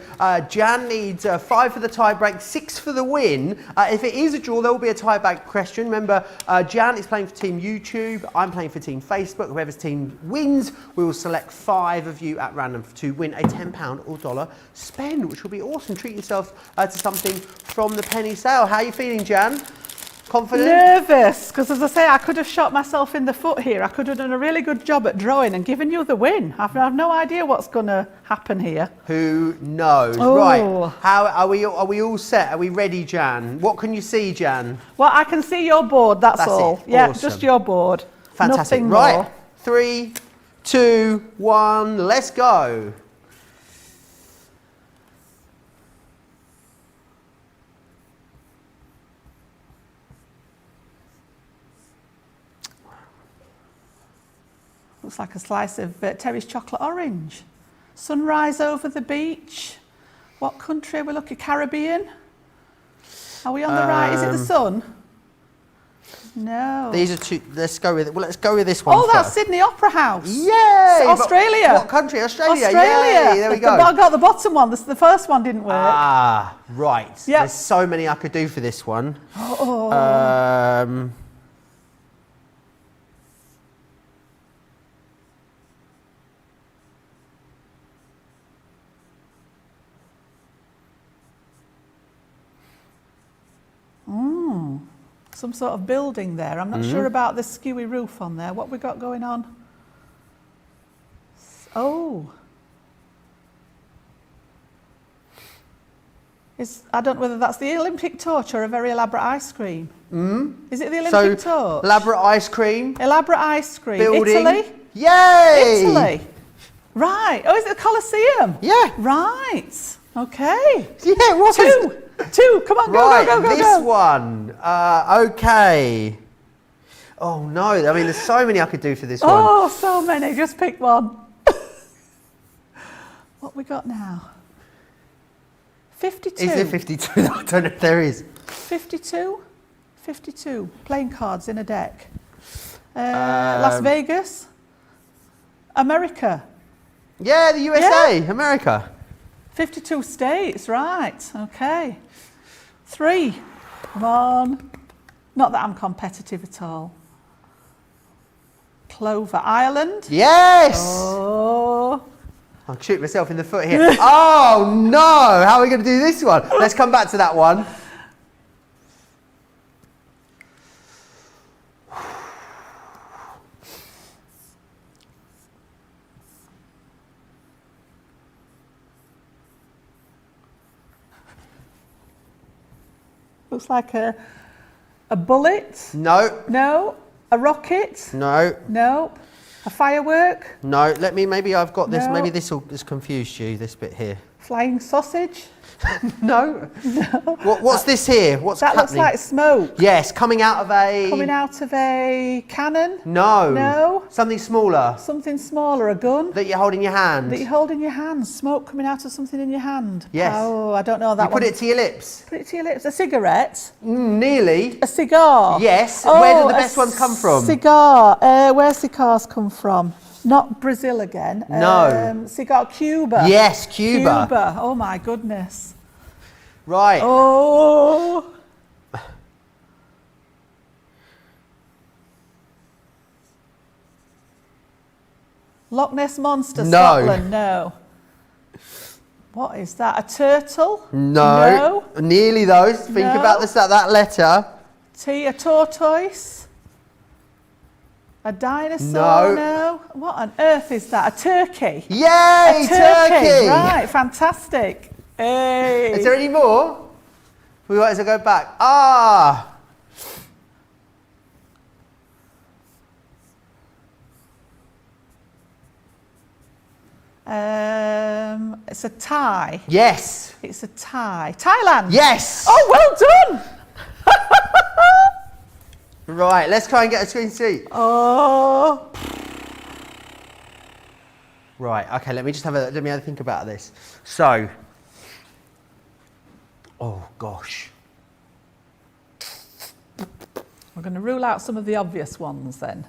Jan needs 5 for the tie break, 6 for the win. If it is a draw, there will be a tie back question. Remember, Jan is playing for Team YouTube. I'm playing for Team Facebook. Whoever's team wins, we will select 5 of you at random to win a £10 or dollar spend, which will be awesome. Treat yourself to something from the penny sale. How are you feeling, Jan? Confident? Nervous, because as I say, I could have shot myself in the foot here. I could have done a really good job at drawing and given you the win. I've no idea what's going to happen here. Who knows? Oh. Right. How are we all set? Are we ready, Jan? What can you see, Jan? Well, I can see your board, that's all. It. Yeah, Awesome. just your board. Fantastic. Nothing right. more. 3, 2, 1, let's go. Looks like a slice of Terry's chocolate orange. Sunrise over the beach. What country are we looking? Caribbean? Are we on the right? Is it the sun? No. These are 2. Let's go with it. Well, let's go with this one. Oh, that's first. Sydney Opera House. Yay! Australia. What country? Australia. Australia. Yay, there we go. I got the bottom one. The first one didn't work. Ah, right. Yep. There's so many I could do for this one. Oh. Some sort of building there. I'm not sure about the skewy roof on there. What we got going on? Oh. I don't know whether that's the Olympic torch or a very elaborate ice cream. Is it the Olympic torch? Elaborate ice cream. Elaborate ice cream. Building. Italy? Yay! Italy. Right. Oh, is it the Colosseum? Yeah. Right. Okay. Yeah, it was. Two. Come on, Right, go. this one. Okay. Oh no, I mean, there's so many I could do for this one. Oh, so many. Just pick one. What we got now? 52. Is there 52? I don't know if there is. 52? 52. Playing cards in a deck. Las Vegas. America. Yeah, the USA, America. 52 states, right. Okay. 3. Come on. Not that I'm competitive at all. Clover. Ireland. Yes! Oh. I'll shoot myself in the foot here. Oh no! How are we going to do this one? Let's come back to that one. Looks like a bullet. No. No. A rocket. No. No. A firework. No. Let me. Maybe I've got this. No. Maybe this will just confused you. This bit here. Flying sausage. No. What's this here? What's That happening? looks like smoke. Yes, coming out of a. Coming out of a cannon. No. No. Something smaller Something smaller. A gun. that you hold in your hand. That you hold in your hand. Smoke coming out of something in your hand. Yes. Oh, I don't know that You one. put it to your lips. Put it to your lips. A cigarette. Nearly. A cigar. Yes. Oh, Where do the a best ones come from? Cigar. Where cigars come from? Not Brazil again. No. Cigar. Cuba. Yes, Cuba. Cuba. Oh my goodness. Right. Oh. Loch Ness Monster, No. Scotland, no. What is that? A turtle? No. Nearly those. Think No. about this. That letter. A tortoise? A dinosaur? No. No. What on earth is that? A turkey? Yay! A turkey. Turkey. Right, fantastic. Hey. Is there any more? We might as well go back. Ah. It's a tie. Yes. It's a tie. Thailand. Yes. Oh, well done. Right. Let's try and get a screen seat. Oh. Right. Okay. Let me have a think about this. So. Oh gosh. We're going to rule out some of the obvious ones then.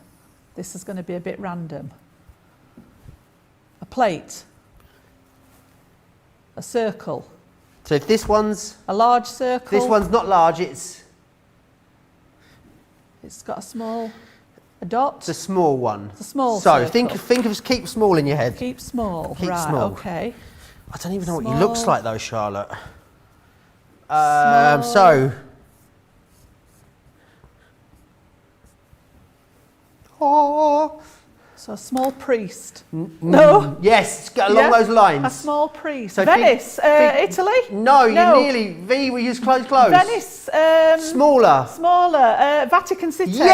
This is going to be a bit random. A plate. A circle. So if this one's. A large circle. This one's not large. It's got a dot. a small one. It's a small So circle. think of keep small in your head. Keep small. Keep right, small. okay. I don't even know what Small. you looks like though, Charlotte. Small. So. Oh. So a small priest. No. Yes, along Yeah, those lines. A small priest. So Venice, Italy? No, you nearly. V, we use close. Venice. Smaller. Smaller. Vatican City. Yay!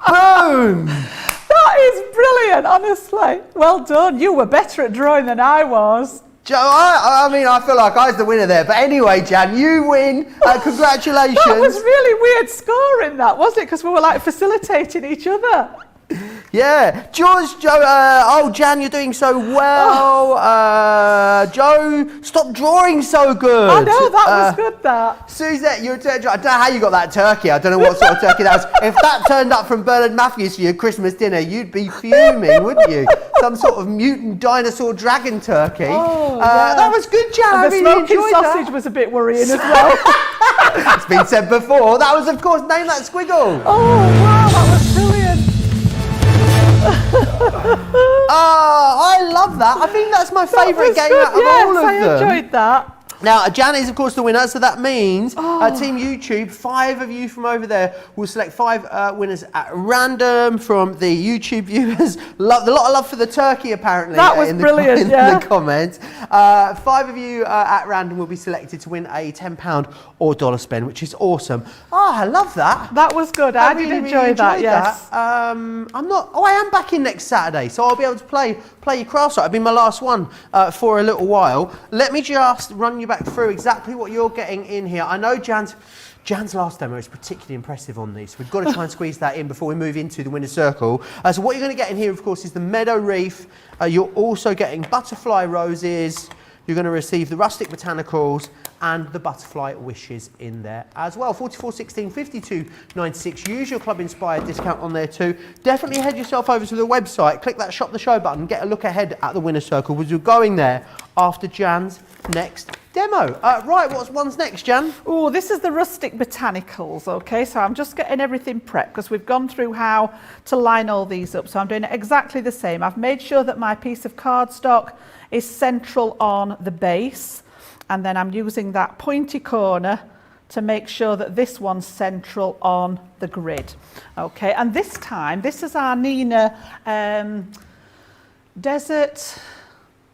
Boom! That is brilliant, honestly. Well done. You were better at drawing than I was. Joe, I mean, I feel like I was the winner there. But anyway, Jan, you win. Congratulations. That was really weird scoring, that, wasn't it? Because we were like facilitating each other. Yeah, Joe, Jan, you're doing so well. Joe, stop drawing so good. I know, that was good, that. Suzette, I don't know how you got that turkey. I don't know what sort of turkey that was. If that turned up from Bernard Matthews for your Christmas dinner, you'd be fuming, wouldn't you? Some sort of mutant dinosaur dragon turkey. Oh, yeah. That was good, Jan. And I the really smoking enjoyed sausage that. was a bit worrying as well. It's been said before. That was, of course, Name That Squiggle. Oh, wow, that was brilliant. I love that. I think that's my favourite game out of all of them. I enjoyed that. Now, Jan is, of course, the winner, so that means Team YouTube, 5 of you from over there will select 5 winners at random from the YouTube viewers. A lot of love for the turkey, apparently. That was brilliant, in the comments. 5 of you at random will be selected to win a £10 or dollar spend, which is awesome. Oh, I love that. That was good. I did enjoy that, yes. I am back in next Saturday, so I'll be able to play your craft site. It'll be my last one for a little while. Let me just run you back through exactly what you're getting in here. I know Jan's last demo is particularly impressive on these. We've got to try and squeeze that in before we move into the winner's circle. So what you're going to get in here, of course, is the meadow wreath. You're also getting butterfly roses. You're going to receive the rustic botanicals and the butterfly wishes in there as well. 44.16, 52.96. Use your club inspired discount on there too. Definitely head yourself over to the website, click that shop the show button, get a look ahead at the winner's circle, because you're going there after Jan's next demo. Right, one's next, Jan? Oh, this is the rustic botanicals, okay? So I'm just getting everything prepped because we've gone through how to line all these up. So I'm doing it exactly the same. I've made sure that my piece of cardstock is central on the base, and then I'm using that pointy corner to make sure that this one's central on the grid. Okay, and this time, this is our Nina Desert,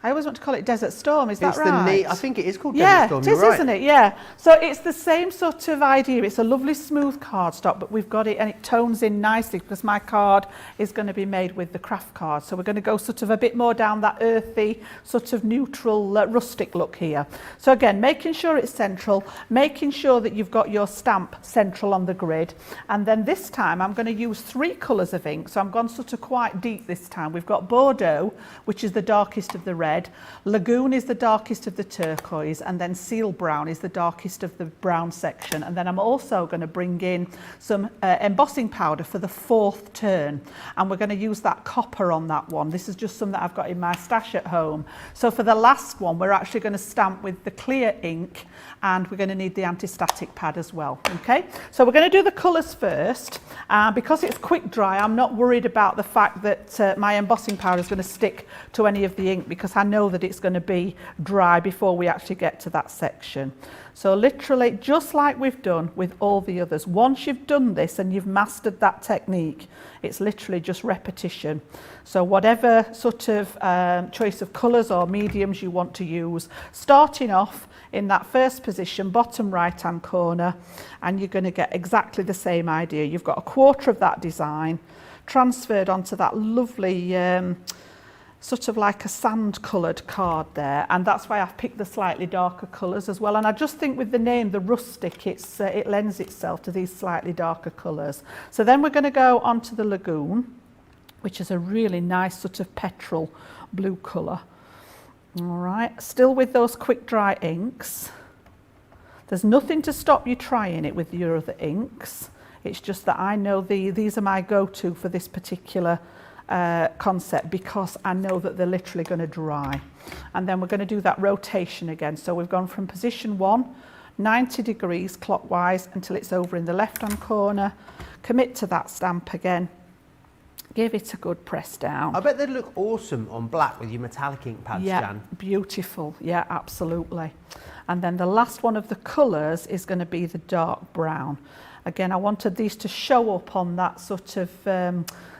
I always want to call it Desert Storm, is that right? I think it is called Desert Storm, you're right. Yeah, it is, isn't it? Yeah. So it's the same sort of idea. It's a lovely smooth cardstock, but we've got it and it tones in nicely because my card is going to be made with the craft card. So we're going to go sort of a bit more down that earthy, sort of neutral, rustic look here. So again, making sure it's central, making sure that you've got your stamp central on the grid. And then this time I'm going to use 3 colours of ink. So I'm gone sort of quite deep this time. We've got Bordeaux, which is the darkest of the red. Lagoon is the darkest of the turquoise, and then Seal Brown is the darkest of the brown section. And then I'm also going to bring in some embossing powder for the 4th turn, and we're going to use that copper on that one. This is just some that I've got in my stash at home. So for the last one, we're actually going to stamp with the clear ink, and we're going to need the anti-static pad as well. Okay, so we're going to do the colours first. Because it's quick dry, I'm not worried about the fact that my embossing powder is going to stick to any of the ink, because I know that it's going to be dry before we actually get to that section. So literally, just like we've done with all the others, once you've done this and you've mastered that technique, it's literally just repetition. So whatever sort of choice of colours or mediums you want to use, starting off in that first position, bottom right hand corner, and you're going to get exactly the same idea. You've got a quarter of that design transferred onto that lovely sort of like a sand coloured card there, and that's why I've picked the slightly darker colours as well. And I just think with the name, the rustic, it lends itself to these slightly darker colours. So then we're going to go onto the Lagoon, which is a really nice sort of petrol blue colour. All right, still with those quick dry inks. There's nothing to stop you trying it with your other inks. It's just that I know these are my go-to for this particular concept, because I know that they're literally going to dry. And then we're going to do that rotation again. So we've gone from position 1, 90 degrees clockwise until it's over in the left hand corner. Commit to that stamp again. Give it a good press down. I bet they'd look awesome on black with your metallic ink pads, Jan. Beautiful. Yeah, absolutely. And then the last one of the colours is going to be the dark brown. Again, I wanted these to show up on that sort of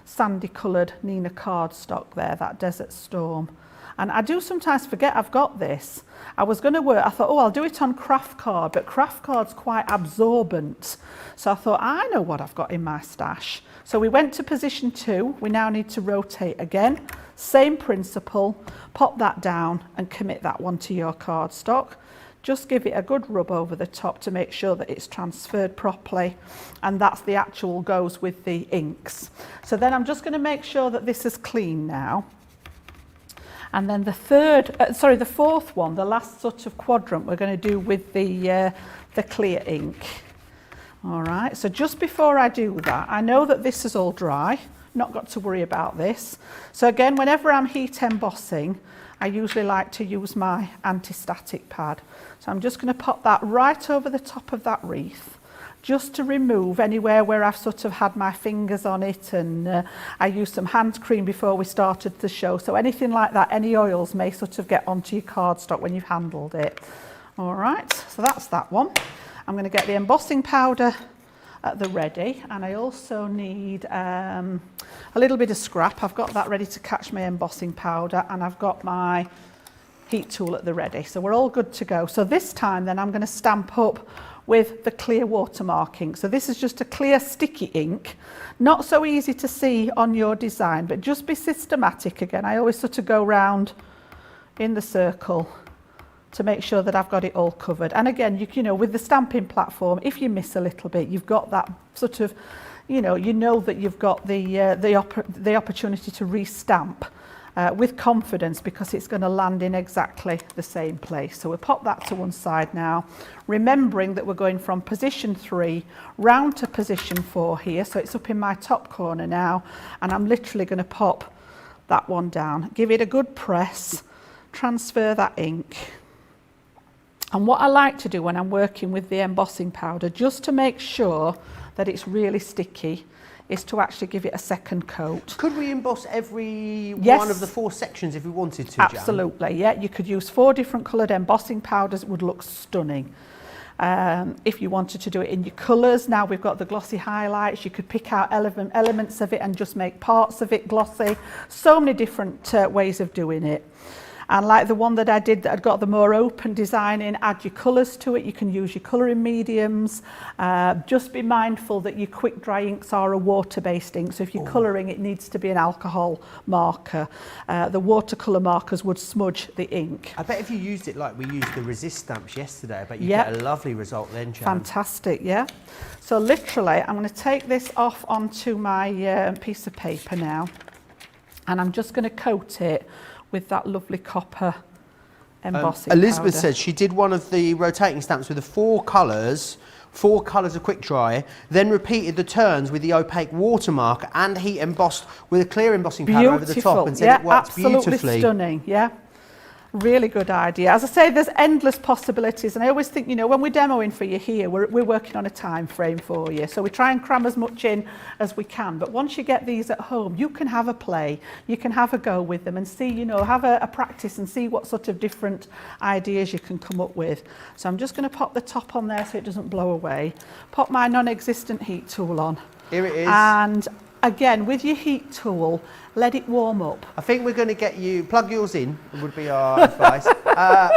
sandy coloured Nina cardstock there, that Desert Storm. And I do sometimes forget I've got this. I was going to work, I thought, oh, I'll do it on craft card, but craft card's quite absorbent. So I thought, I know what I've got in my stash. So we went to position 2. We now need to rotate again. Same principle, pop that down and commit that one to your cardstock. Just give it a good rub over the top to make sure that it's transferred properly, and that's the actual goes with the inks. So then I'm just going to make sure that this is clean now. And then the fourth one, the last sort of quadrant, we're going to do with the clear ink. All right, so just before I do that, I know that this is all dry, not got to worry about this. So again, whenever I'm heat embossing, I usually like to use my anti-static pad. So I'm just going to pop that right over the top of that wreath, just to remove anywhere where I've sort of had my fingers on it, and I used some hand cream before we started the show. So anything like that, any oils may sort of get onto your cardstock when you've handled it. All right, so that's that one. I'm going to get the embossing powder at the ready, and I also need a little bit of scrap. I've got that ready to catch my embossing powder, and I've got my heat tool at the ready. So we're all good to go. So this time then I'm going to stamp up with the clear watermark ink. So this is just a clear sticky ink, not so easy to see on your design, but just be systematic again. I always sort of go round in the circle to make sure that I've got it all covered. And again, you know, with the stamping platform, if you miss a little bit, you've got that sort of, you know that you've got the opportunity to re-stamp with confidence, because it's going to land in exactly the same place. So we'll pop that to one side now, remembering that we're going from position 3 round to position 4 here. So it's up in my top corner now, and I'm literally going to pop that one down. Give it a good press, transfer that ink. And what I like to do when I'm working with the embossing powder, just to make sure that it's really sticky, is to actually give it a second coat. Could we emboss every one of the 4 sections if we wanted to, Jan? Absolutely, yeah. You could use 4 different coloured embossing powders. It would look stunning. If you wanted to do it in your colours, now we've got the glossy highlights, you could pick out elements of it and just make parts of it glossy. So many different ways of doing it. And like the one that I did that had got the more open design in, add your colours to it. You can use your colouring mediums. Just be mindful that your quick dry inks are a water-based ink. So if you're colouring, it needs to be an alcohol marker. The watercolour markers would smudge the ink. I bet if you used it like we used the resist stamps yesterday, I bet you'd get a lovely result then, Jan. Fantastic, yeah. So literally, I'm going to take this off onto my piece of paper now. And I'm just going to coat it with that lovely copper embossing Elizabeth powder. said she did one of the rotating stamps with the 4 colours of quick dry, then repeated the turns with the opaque watermark and heat embossed with a clear embossing powder over the top, and said it works beautifully. Absolutely stunning, yeah. Really good idea. As I say, there's endless possibilities, and I always think, you know, when we're demoing for you here, we're working on a time frame for you, so we try and cram as much in as we can. But once you get these at home, you can have a play, you can have a go with them and see, you know, have a practice and see what sort of different ideas you can come up with. So I'm just going to pop the top on there so it doesn't blow away. Pop my non-existent heat tool on. Here it is. And again, with your heat tool, let it warm up. I think we're going to get you, plug yours in, would be our advice.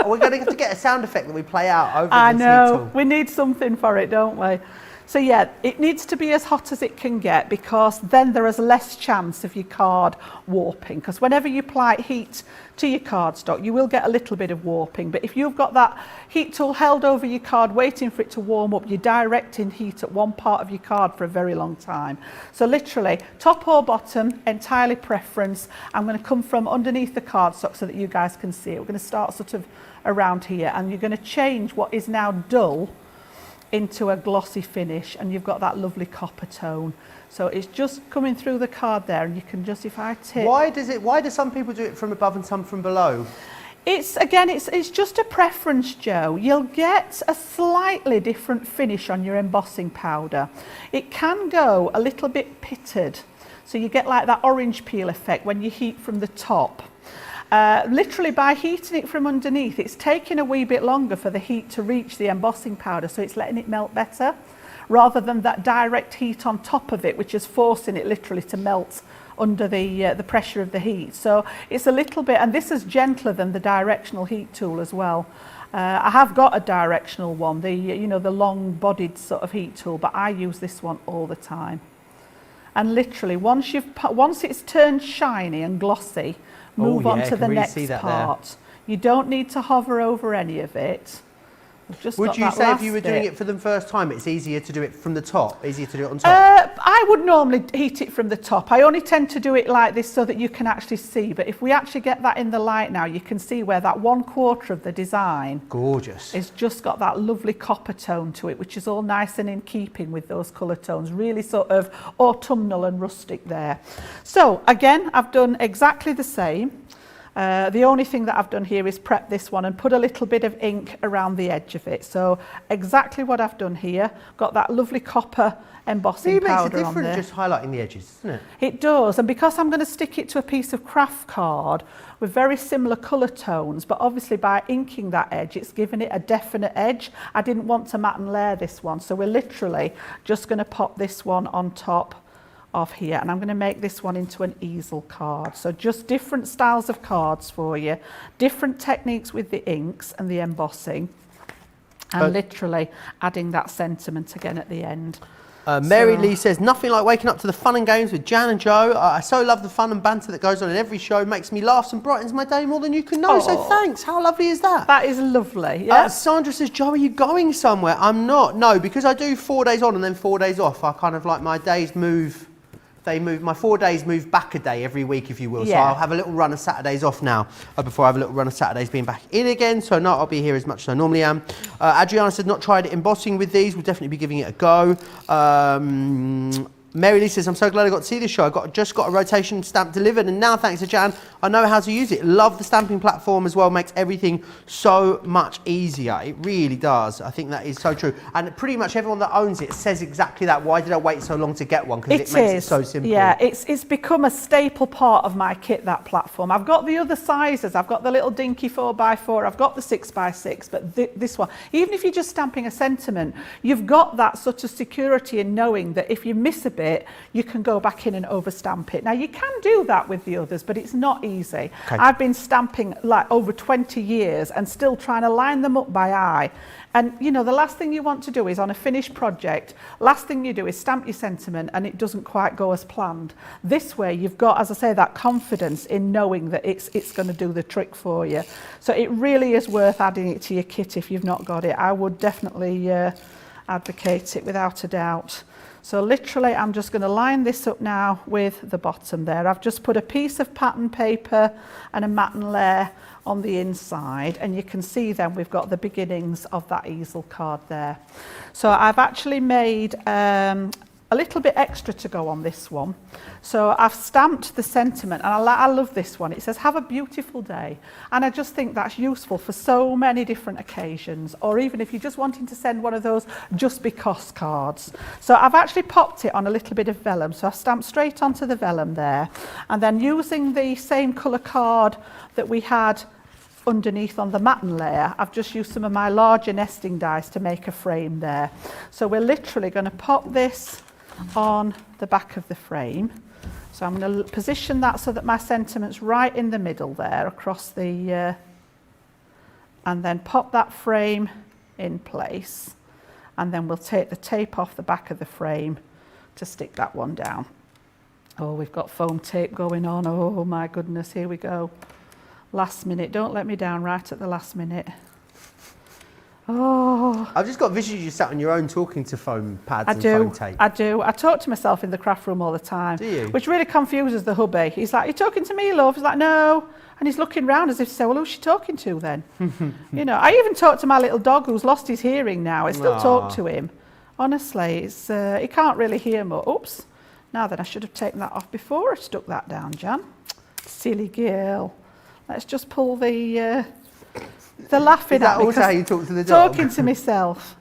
We're going to have to get a sound effect that we play out over this heat tool. We need something for it, don't we? So yeah, it needs to be as hot as it can get, because then there is less chance of your card warping. Because whenever you apply heat to your cardstock, you will get a little bit of warping. But if you've got that heat tool held over your card, waiting for it to warm up, you're directing heat at one part of your card for a very long time. So literally, top or bottom, entirely preference. I'm going to come from underneath the cardstock so that you guys can see it. We're going to start sort of around here, and you're going to change what is now dull into a glossy finish, and you've got that lovely copper tone. So it's just coming through the card there, and you can just, if I tip. Why do some people do it from above and some from below? It's just a preference, Joe. You'll get a slightly different finish on your embossing powder. It can go a little bit pitted, so you get like that orange peel effect when you heat from the top. Literally by heating it from underneath, it's taking a wee bit longer for the heat to reach the embossing powder, so it's letting it melt better, rather than that direct heat on top of it, which is forcing it literally to melt under the pressure of the heat. So it's a little bit, and this is gentler than the directional heat tool as well. I have got a directional one, the long-bodied sort of heat tool, but I use this one all the time. And literally, once it's turned shiny and glossy, move on to the next part. You don't need to hover over any of it. Would you say if you were doing it for the first time, it's easier to do it from the top, easier to do it on top? I would normally heat it from the top. I only tend to do it like this so that you can actually see. But if we actually get that in the light now, you can see where that 1/4 of the design, gorgeous, it's just got that lovely copper tone to it, which is all nice and in keeping with those colour tones. Really sort of autumnal and rustic there. So again, I've done exactly the same. The only thing that I've done here is prep this one and put a little bit of ink around the edge of it. So exactly what I've done here, got that lovely copper embossing powder on there. It makes a difference just highlighting the edges, doesn't it? It does, and because I'm going to stick it to a piece of craft card with very similar colour tones, but obviously by inking that edge, it's given it a definite edge. I didn't want to matte and layer this one, so we're literally just going to pop this one on top of here, and I'm going to make this one into an easel card. So just different styles of cards for you, different techniques with the inks and the embossing, and literally adding that sentiment again at the end. Mary Lee says, nothing like waking up to the fun and games with Jan and Joe. I so love the fun and banter that goes on in every show. Makes me laugh and brightens my day more than you can know. So thanks. How lovely is that? That is lovely. Yeah. Sandra says, Joe, are you going somewhere? I'm not. No, because I do 4 days on and then 4 days off. I kind of like my days move. My 4 days move back a day every week, if you will. So I'll have a little run of Saturdays off now before I have a little run of Saturdays being back in again. So no, I'll be here as much as I normally am. Adriana said, not tried embossing with these. We'll definitely be giving it a go. Mary Lee says, I'm so glad I got to see this show. Just got a rotation stamp delivered, and now thanks to Jan, I know how to use it. Love the stamping platform as well. Makes everything so much easier. It really does. I think that is so true. And pretty much everyone that owns it says exactly that. Why did I wait so long to get one? Because it makes it so simple. Yeah, it's become a staple part of my kit, that platform. I've got the other sizes. I've got the little dinky 4x4. I've got the 6x6. But this one, even if you're just stamping a sentiment, you've got that sort of security in knowing that if you miss a bit, you can go back in and overstamp it. Now you can do that with the others, but it's not easy. Okay. I've been stamping like over 20 years and still trying to line them up by eye. And you know, the last thing you want to do is on a finished project, last thing you do is stamp your sentiment and it doesn't quite go as planned. This way you've got, as I say, that confidence in knowing that it's going to do the trick for you. So it really is worth adding it to your kit if you've not got it. I would definitely advocate it without a doubt. So literally I'm just going to line this up now with the bottom there. I've just put a piece of pattern paper and a matten layer on the inside, and you can see then we've got the beginnings of that easel card there. So I've actually made a little bit extra to go on this one. So I've stamped the sentiment, and I love this one. It says, have a beautiful day. And I just think that's useful for so many different occasions, or even if you're just wanting to send one of those just because cards. So I've actually popped it on a little bit of vellum. So I've stamped straight onto the vellum there, and then using the same colour card that we had underneath on the matten layer, I've just used some of my larger nesting dies to make a frame there. So we're literally going to pop this on the back of the frame. So I'm going to position that so that my sentiment's right in the middle there across the and then pop that frame in place, and then we'll take the tape off the back of the frame to stick that one down. Oh, we've got foam tape going on. Oh my goodness, here we go. Last minute, don't let me down right at the last minute. Oh, I've just got visually you sat on your own talking to foam pads and foam tape. I do. I talk to myself in the craft room all the time. Do you? Which really confuses the hubby. He's like, "You're talking to me, love?" He's like, "No." And he's looking round as if to say, "Well, who's she talking to then?" You know, I even talk to my little dog who's lost his hearing now. I still talk to him. Honestly, it's he can't really hear much. Oops. Now then, I should have taken that off before I stuck that down, Jan. Silly girl. Let's just pull the laughing at me. Is that also how you talk to the dog? Talking to myself.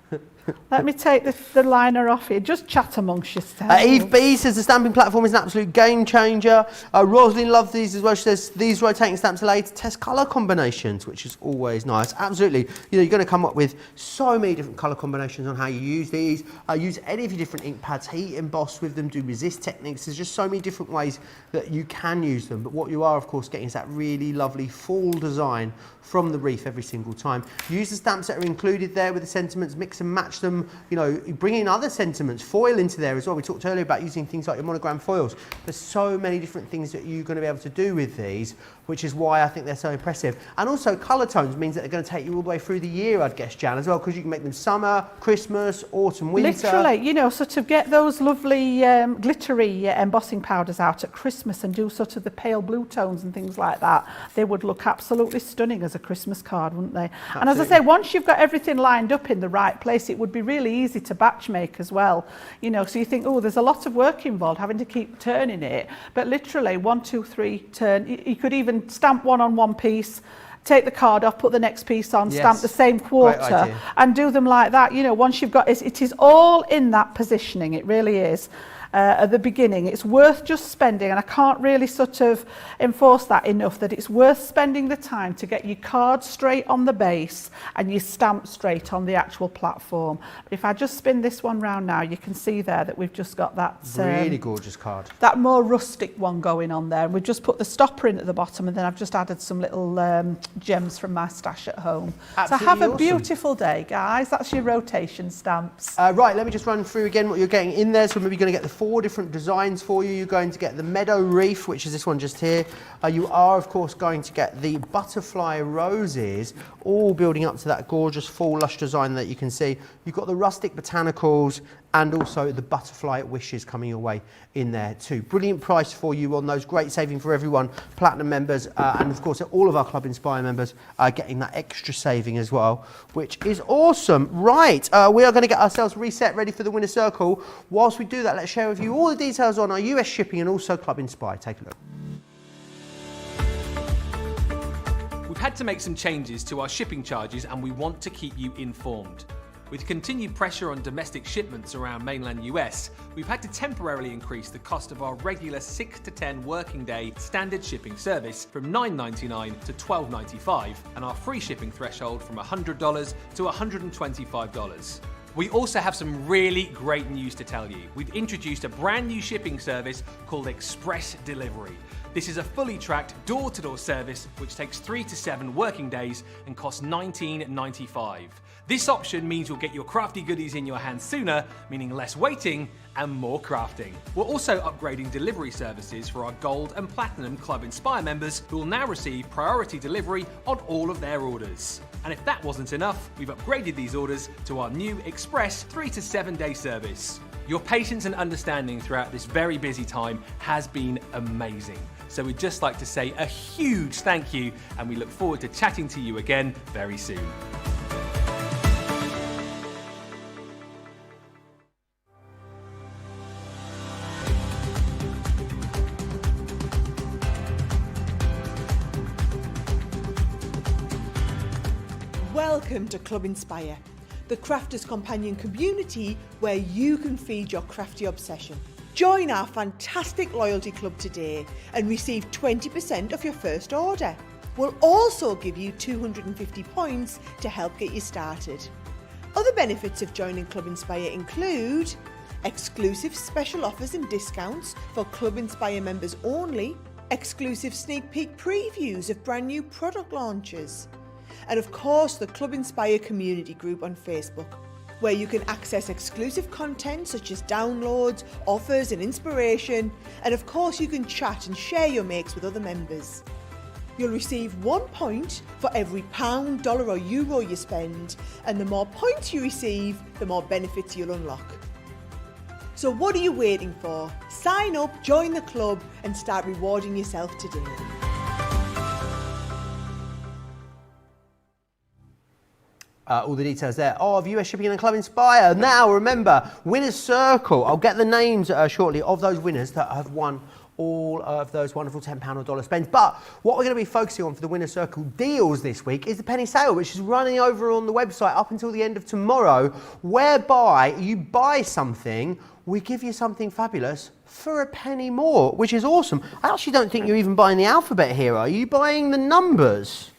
Let me take the liner off here. Just chat amongst yourselves. Eve B says the stamping platform is an absolute game changer. Rosalind loves these as well. She says these rotating stamps allow you to test colour combinations, which is always nice. Absolutely. You know, you're going to come up with so many different colour combinations on how you use these. Use any of your different ink pads, heat emboss with them, do resist techniques. There's just so many different ways that you can use them. But what you are, of course, getting is that really lovely full design from the reef every single time. Use the stamps that are included there with the sentiments, mix and match them, you know, bring in other sentiments, foil into there as well. We talked earlier about using things like your monogram foils. There's so many different things that you're going to be able to do with these, which is why I think they're so impressive. And also colour tones means that they're going to take you all the way through the year, I'd guess, Jan, as well, because you can make them summer, Christmas, autumn, winter. Literally, you know, sort of get those lovely glittery embossing powders out at Christmas and do sort of the pale blue tones and things like that. They would look absolutely stunning as a Christmas card, wouldn't they? Absolutely. And as I say, once you've got everything lined up in the right place, it would be really easy to batch make as well. You know, so you think, oh, there's a lot of work involved having to keep turning it. But literally, 1, 2, 3, turn. You could even stamp one on one piece, take the card off, put the next piece on, yes, stamp the same quarter, and do them like that. You know, once you've got it is all in that positioning. It really is. at the beginning. It's worth just spending, and I can't really sort of enforce that enough, that it's worth spending the time to get your card straight on the base and your stamp straight on the actual platform. If I just spin this one round now, you can see there that we've just got that really gorgeous card. That more rustic one going on there. We've just put the stopper in at the bottom, and then I've just added some little gems from my stash at home. Absolutely so have a awesome. Beautiful day, guys. That's your rotation stamps. Right, let me just run through again what you're getting in there. So we're maybe going to get the 4 different designs for you. You're going to get the Meadow Reef, which is this one just here. You are, of course, going to get the Butterfly Roses, all building up to that gorgeous full lush design that you can see. You've got the Rustic Botanicals and also the Butterfly Wishes coming your way in there too. Brilliant price for you on those, great saving for everyone, Platinum members, and of course all of our Club Inspire members are getting that extra saving as well, which is awesome. Right, we are going to get ourselves reset, ready for the winner circle. Whilst we do that, let's share with you all the details on our US shipping and also Club Inspire. Take a look. We've had to make some changes to our shipping charges, and we want to keep you informed. With continued pressure on domestic shipments around mainland US, we've had to temporarily increase the cost of our regular 6 to 10 working day standard shipping service from $9.99 to $12.95, and our free shipping threshold from $100 to $125. We also have some really great news to tell you. We've introduced a brand new shipping service called Express Delivery. This is a fully tracked door-to-door service which takes 3 to 7 working days and costs $19.95. This option means you'll get your crafty goodies in your hands sooner, meaning less waiting and more crafting. We're also upgrading delivery services for our Gold and Platinum Club Inspire members, who will now receive priority delivery on all of their orders. And if that wasn't enough, we've upgraded these orders to our new Express 3 to 7 day service. Your patience and understanding throughout this very busy time has been amazing. So we'd just like to say a huge thank you, and we look forward to chatting to you again very soon. Welcome to Club Inspire, the crafters' companion community where you can feed your crafty obsession. Join our fantastic loyalty club today and receive 20% off your first order. We'll also give you 250 points to help get you started. Other benefits of joining Club Inspire include exclusive special offers and discounts for Club Inspire members only, exclusive sneak peek previews of brand new product launches, and of course the Club Inspire community group on Facebook, where you can access exclusive content such as downloads, offers and inspiration, and of course you can chat and share your makes with other members. You'll receive 1 point for every pound, dollar or euro you spend, and the more points you receive, the more benefits you'll unlock. So what are you waiting for? Sign up, join the club and start rewarding yourself today. All the details there of US Shipping and Club Inspire. Now remember, Winner's Circle. I'll get the names shortly of those winners that have won all of those wonderful £10 or dollar spends. But what we're going to be focusing on for the Winner's Circle deals this week is the penny sale, which is running over on the website up until the end of tomorrow, whereby you buy something, we give you something fabulous for a penny more, which is awesome. I actually don't think you're even buying the alphabet here, are you? Buying the numbers.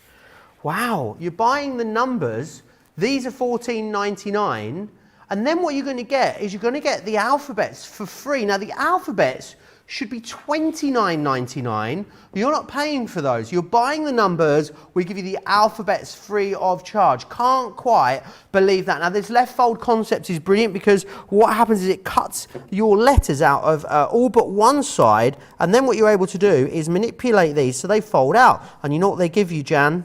Wow, you're buying the numbers. These are $14.99, and then what you're going to get is you're going to get the alphabets for free. Now the alphabets should be $29.99. You're not paying for those. You're buying the numbers. We give you the alphabets free of charge. Can't quite believe that. Now this left fold concept is brilliant because what happens is it cuts your letters out of all but one side, and then what you're able to do is manipulate these so they fold out. And you know what they give you, Jan?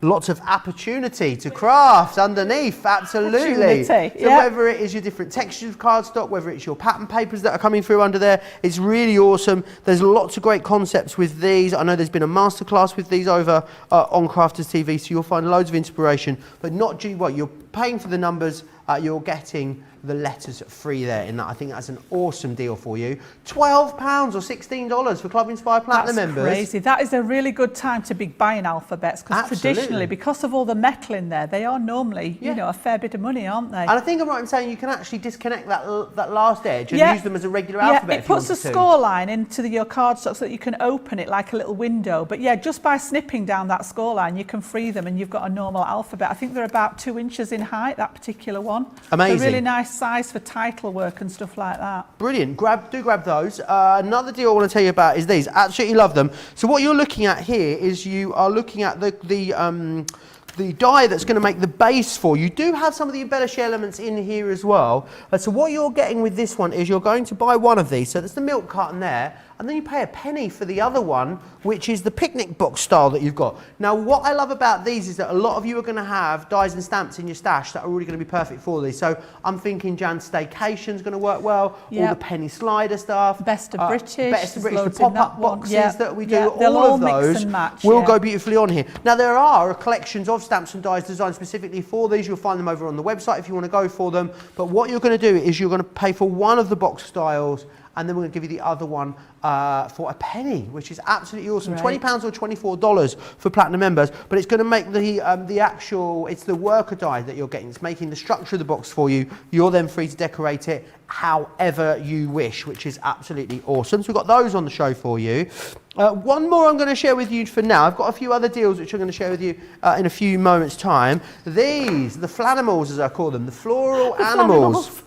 Lots of opportunity to craft underneath, absolutely. So whether it is your different textures of cardstock, whether it's your pattern papers that are coming through under there, it's really awesome. There's lots of great concepts with these. I know there's been a masterclass with these over on Crafters TV, so you'll find loads of inspiration. But not well, you're paying for the numbers, you're getting the letters free there in that. I think that's an awesome deal for you. £12 or $16 for Club Inspire Platinum members. That's crazy. That is a really good time to be buying alphabets, because traditionally, because of all the metal in there, they are normally, you know, a fair bit of money, aren't they? And I think I'm right in saying you can actually disconnect that last edge and use them as a regular alphabet. It puts a score line into your cardstock so that you can open it like a little window. But yeah, just by snipping down that score line, you can free them and you've got a normal alphabet. I think they're about 2 inches in height, that particular one. Amazing. They're really nice size for title work and stuff like that. Brilliant. Do grab those. Another deal I want to tell you about is these. Absolutely love them. So what you're looking at here is you are looking at the die that's going to make the base for. You do have some of the embellish elements in here as well. So what you're getting with this one is you're going to buy one of these. So there's the milk carton there, and then you pay a penny for the other one, which is the picnic box style that you've got. Now, what I love about these is that a lot of you are going to have dies and stamps in your stash that are really going to be perfect for these. So I'm thinking Jan's Staycation's going to work well. All the penny slider stuff. Best of British. The pop-up boxes that we do. They'll all of mix those and match, will go beautifully on here. Now, there are collections of stamps and dies designed specifically for these. You'll find them over on the website if you want to go for them. But what you're going to do is you're going to pay for one of the box styles, and then we're going to give you the other one for a penny, which is absolutely awesome. Right. £20 or $24 for Platinum members, but it's going to make the actual, it's the worker die that you're getting. It's making the structure of the box for you. You're then free to decorate it however you wish, which is absolutely awesome. So we've got those on the show for you. One more I'm going to share with you for now. I've got a few other deals which I'm going to share with you in a few moments' time. These, the Flanimals as I call them, the floral animals.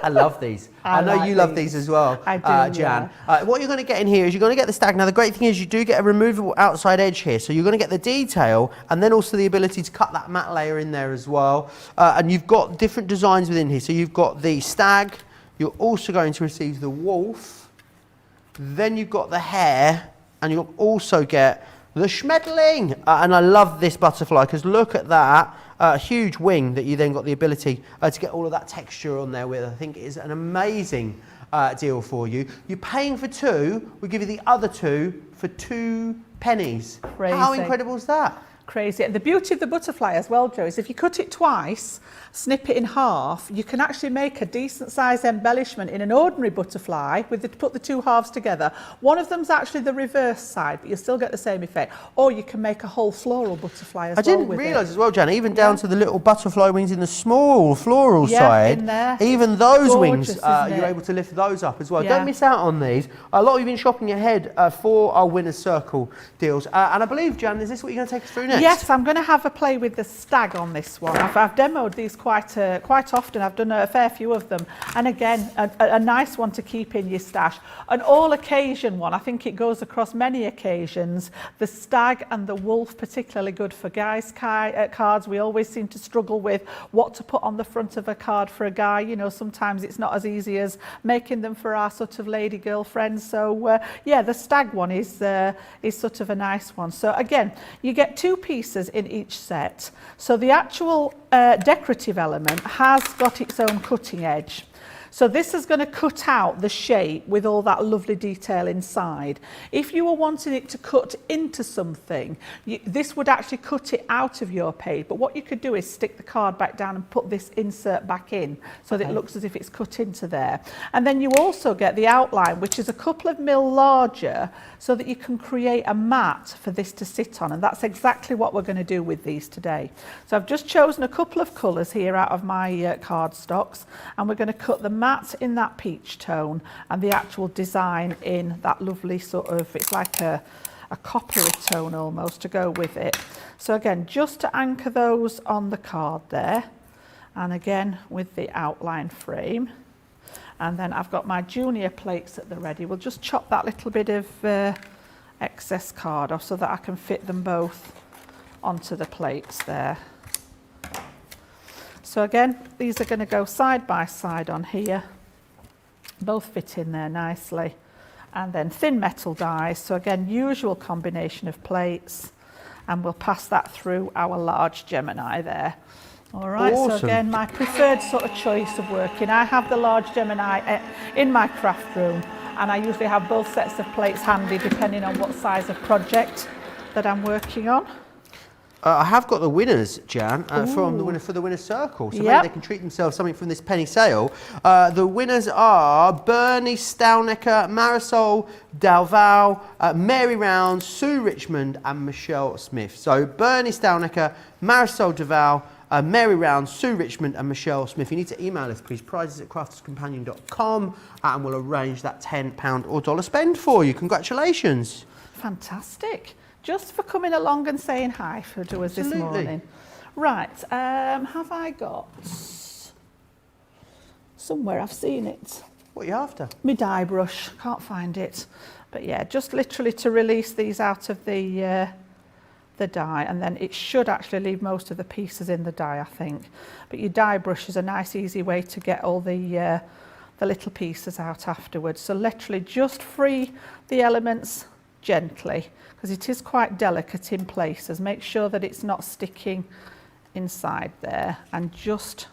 I love these. I know you love these as well, I do, Jan. What you're going to get in here is you're going to get the stag. Now, the great thing is you do get a removable outside edge here. So you're going to get the detail and then also the ability to cut that matte layer in there as well. And you've got different designs within here. So you've got the stag. You're also going to receive the wolf. Then you've got the hare. And you'll also get the Schmetterling. And I love this butterfly because look at that. Huge wing that you then got the ability to get all of that texture on there with. I think is an amazing deal for you. You're paying for two. We give you the other two for 2 pennies. Crazy. How incredible is that? Crazy. And the beauty of the butterfly as well, Joe, is if you cut it twice, snip it in half, you can actually make a decent size embellishment in an ordinary butterfly with put the 2 halves together. One of them's actually the reverse side, but you still get the same effect. Or you can make a whole floral butterfly as well. I didn't realise as well, Jan, even down to the little butterfly wings in the small floral side, in there. even those Gorgeous, wings, isn't you're it? able to lift those up as well. Yeah. Don't miss out on these. A lot of you have been shopping ahead for our Winner's Circle deals. And I believe, Jan, is this what you're going to take us through next? Yes, I'm going to have a play with the stag on this one. I've demoed these quite often. I've done a fair few of them. And again, a nice one to keep in your stash. An all-occasion one. I think it goes across many occasions. The stag and the wolf, particularly good for guys' cards. We always seem to struggle with what to put on the front of a card for a guy. You know, sometimes it's not as easy as making them for our sort of lady girlfriends. So, yeah, the stag one is sort of a nice one. So, again, you get 2 pieces in each set. So the actual decorative element has got its own cutting edge. So this is going to cut out the shape with all that lovely detail inside. If you were wanting it to cut into something, this would actually cut it out of your page. But what you could do is stick the card back down and put this insert back in so that it looks as if it's cut into there. And then you also get the outline, which is a couple of mil larger, so that you can create a mat for this to sit on. And that's exactly what we're going to do with these today. So I've just chosen a couple of colours here out of my card stocks, and we're going to cut the mat in that peach tone and the actual design in that lovely sort of, it's like a coppery tone almost to go with it. So again, just to anchor those on the card there, and again with the outline frame. And then I've got my junior plates at the ready. We'll just chop that little bit of excess card off so that I can fit them both onto the plates there. So again, these are going to go side by side on here. Both fit in there nicely. And then thin metal dies. So again, usual combination of plates. And we'll pass that through our large Gemini there. All right, awesome. So again, my preferred sort of choice of working. I have the large Gemini in my craft room. And I usually have both sets of plates handy depending on what size of project that I'm working on. I have got the winners, Jan, from the for the winner's circle. So maybe Yep. they can treat themselves something from this penny sale. The winners are Bernie Stalnecker, Marisol Dalval, Mary Round, Sue Richmond, and Michelle Smith. So Bernie Stalnecker, Marisol Dalval, Mary Round, Sue Richmond, and Michelle Smith. You need to email us, please, prizes@crafterscompanion.com, and we'll arrange that £10 or $1 spend for you. Congratulations. Fantastic. Just for coming along and saying hi to us this morning. Right, have I got somewhere I've seen it? What are you after? My dye brush, can't find it. But yeah, just literally to release these out of the dye, and then it should actually leave most of the pieces in the dye, I think. But your dye brush is a nice easy way to get all the little pieces out afterwards. So literally just free the elements gently, because it is quite delicate in places. Make sure that it's not sticking inside there, and just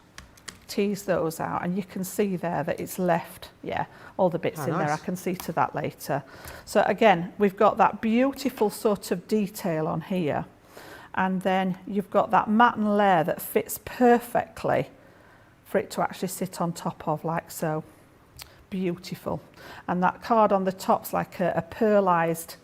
tease those out, and you can see there that it's left, yeah, all the bits in there. I can see to that later. So again, we've got that beautiful sort of detail on here, and then you've got that matten layer that fits perfectly for it to actually sit on top of, like so. Beautiful. And that card on the top's like a pearlized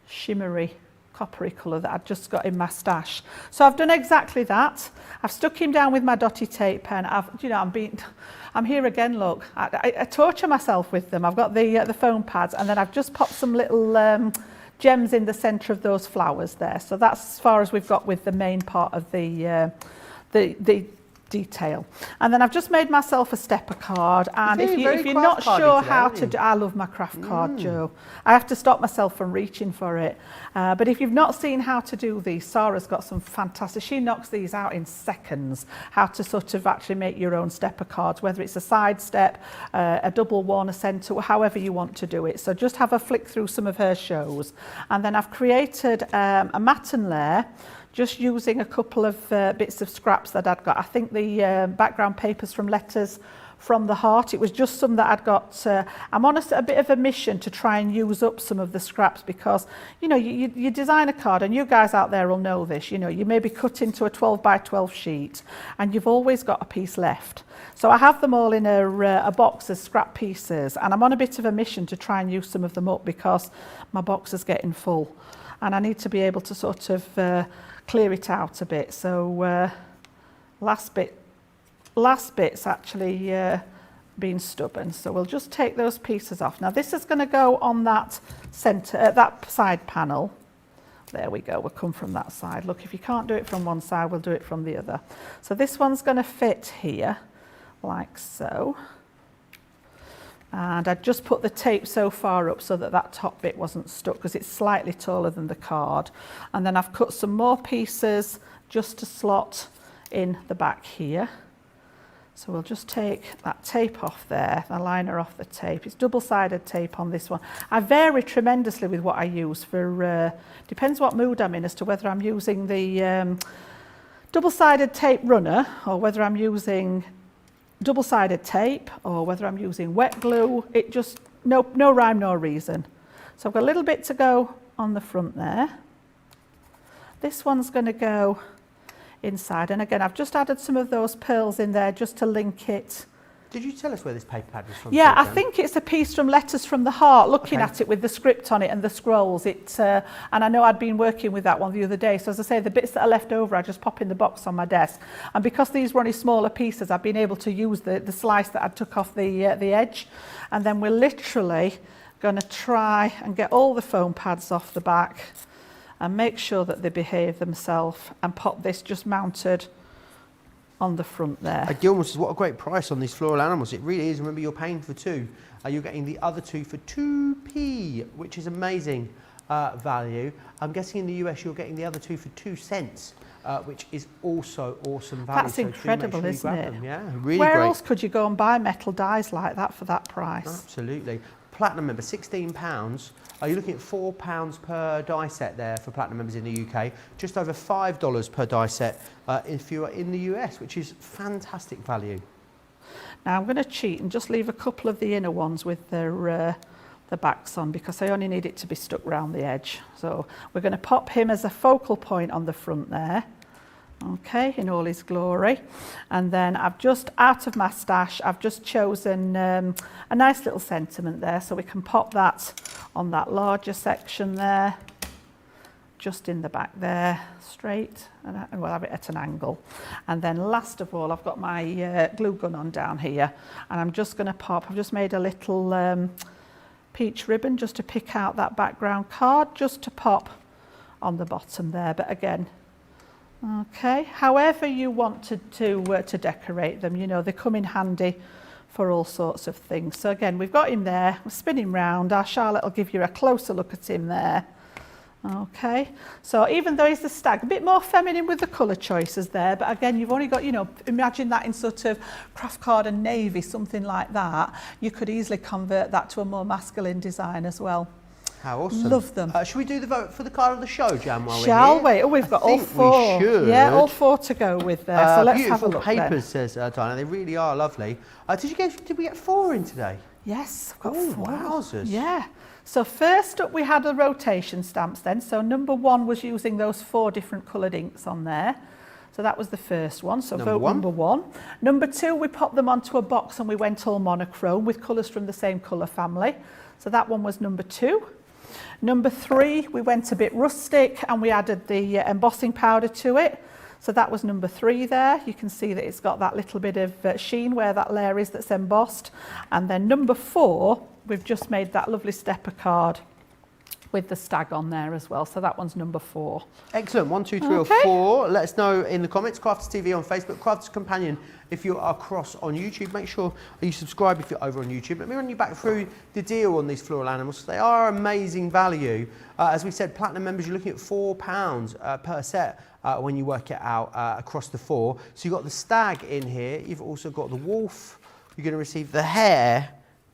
shimmery coppery colour that I've just got in my stash. So I've done exactly that. I've stuck him down with my dotty tape pen. I'm here again, look. I torture myself with them. I've got the foam pads, and then I've just popped some little gems in the centre of those flowers there. So that's as far as we've got with the main part of the detail. And then I've just made myself a stepper card, and if you're not sure how to do, I love my craft card, Joe. I have to stop myself from reaching for it. But if you've not seen how to do these, Sarah's got some fantastic, she knocks these out in seconds, how to sort of actually make your own stepper cards, whether it's a side step, a double one, a centre, however you want to do it. So just have a flick through some of her shows. And then I've created a matten layer, just using a couple of bits of scraps that I'd got. I think the background papers from Letters from the Heart, it was just some that I'd got. I'm on a bit of a mission to try and use up some of the scraps, because, you know, you design a card, and you guys out there will know this, you know, you may be cut into a 12 by 12 sheet, and you've always got a piece left. So I have them all in a box as scrap pieces, and I'm on a bit of a mission to try and use some of them up, because my box is getting full, and I need to be able to sort of clear it out a bit. So last bit's actually been stubborn, so we'll just take those pieces off. Now this is going to go on that centre, that side panel. There we go, we'll come from that side. Look, if you can't do it from one side, we'll do it from the other. So this one's going to fit here, like so. And I just put the tape so far up so that that top bit wasn't stuck, because it's slightly taller than the card. And then I've cut some more pieces just to slot in the back here. So we'll just take that tape off there, the liner off the tape. It's double-sided tape on this one. I vary tremendously with what I use for, depends what mood I'm in as to whether I'm using the double-sided tape runner, or whether I'm using double-sided tape, or whether I'm using wet glue. It just, no rhyme, no reason. So I've got a little bit to go on the front there. This one's going to go inside, and again I've just added some of those pearls in there just to link it. Did you tell us where this paper pad was from? Yeah, I think it's a piece from Letters from the Heart, looking at it with the script on it and the scrolls. And I know I'd been working with that one the other day. So as I say, the bits that are left over, I just pop in the box on my desk. And because these were only smaller pieces, I've been able to use the slice that I took off the edge. And then we're literally going to try and get all the foam pads off the back and make sure that they behave themselves, and pop this just mounted on the front there. Gilmore says, what a great price on these floral animals. It really is. Remember, you're paying for two. You're getting the other two for 2p, which is amazing value. I'm guessing in the US you're getting the other two for 2 cents, which is also awesome value. That's incredible, isn't it? Yeah, really Where great. else could you go and buy metal dies like that for that price? Absolutely. Platinum member, £16. You're looking at £4 per die set there for Platinum members in the UK. Just over $5 per die set if you're in the US, which is fantastic value. Now I'm going to cheat and just leave a couple of the inner ones with their the backs on, because I only need it to be stuck round the edge. So we're going to pop him as a focal point on the front there, okay, in all his glory. And then I've just, out of my stash, I've just chosen a nice little sentiment there, so we can pop that on that larger section there, just in the back there, straight, and we'll have it at an angle. And then last of all, I've got my glue gun on down here, and I'm just going to pop, I've just made a little peach ribbon just to pick out that background card, just to pop on the bottom there. But again, okay, however you want to decorate them, you know, they come in handy for all sorts of things. So again, we've got him there, we're spinning round. Our Charlotte will give you a closer look at him there. Okay, so even though he's the stag, a bit more feminine with the colour choices there, but again, you've only got, you know, imagine that in sort of craft card and navy, something like that. You could easily convert that to a more masculine design as well. How awesome. Love them. Should we do the vote for the card of the show, Jan, while Shall we're here? we? Oh, we've got all We four. should. Yeah, all four to go with there. So let's have a look papers, then. says Diana. They really are lovely. Did we get 4 in today? Yes, I've got Oh, 4. wowzers. Yeah. So first up we had the rotation stamps then. So number 1 was using those 4 different coloured inks on there. So that was the first one. So vote number 1. Number 2, we popped them onto a box and we went all monochrome with colours from the same colour family. So that one was number 2. Number 3, we went a bit rustic and we added the embossing powder to it. So that was number 3 there. You can see that it's got that little bit of sheen where that layer is that's embossed. And then number 4, we've just made that lovely stepper card with the stag on there as well. So that one's number 4. Excellent. 1, 2, 3 Okay. or 4. Let us know in the comments. Crafters TV on Facebook, Crafters Companion if you are across on YouTube. Make sure you subscribe if you're over on YouTube. Let me run you back through the deal on these floral animals. They are amazing value. As we said, platinum members, you're looking at £4 per set when you work it out across the 4. So you've got the stag in here. You've also got the wolf. You're going to receive the hare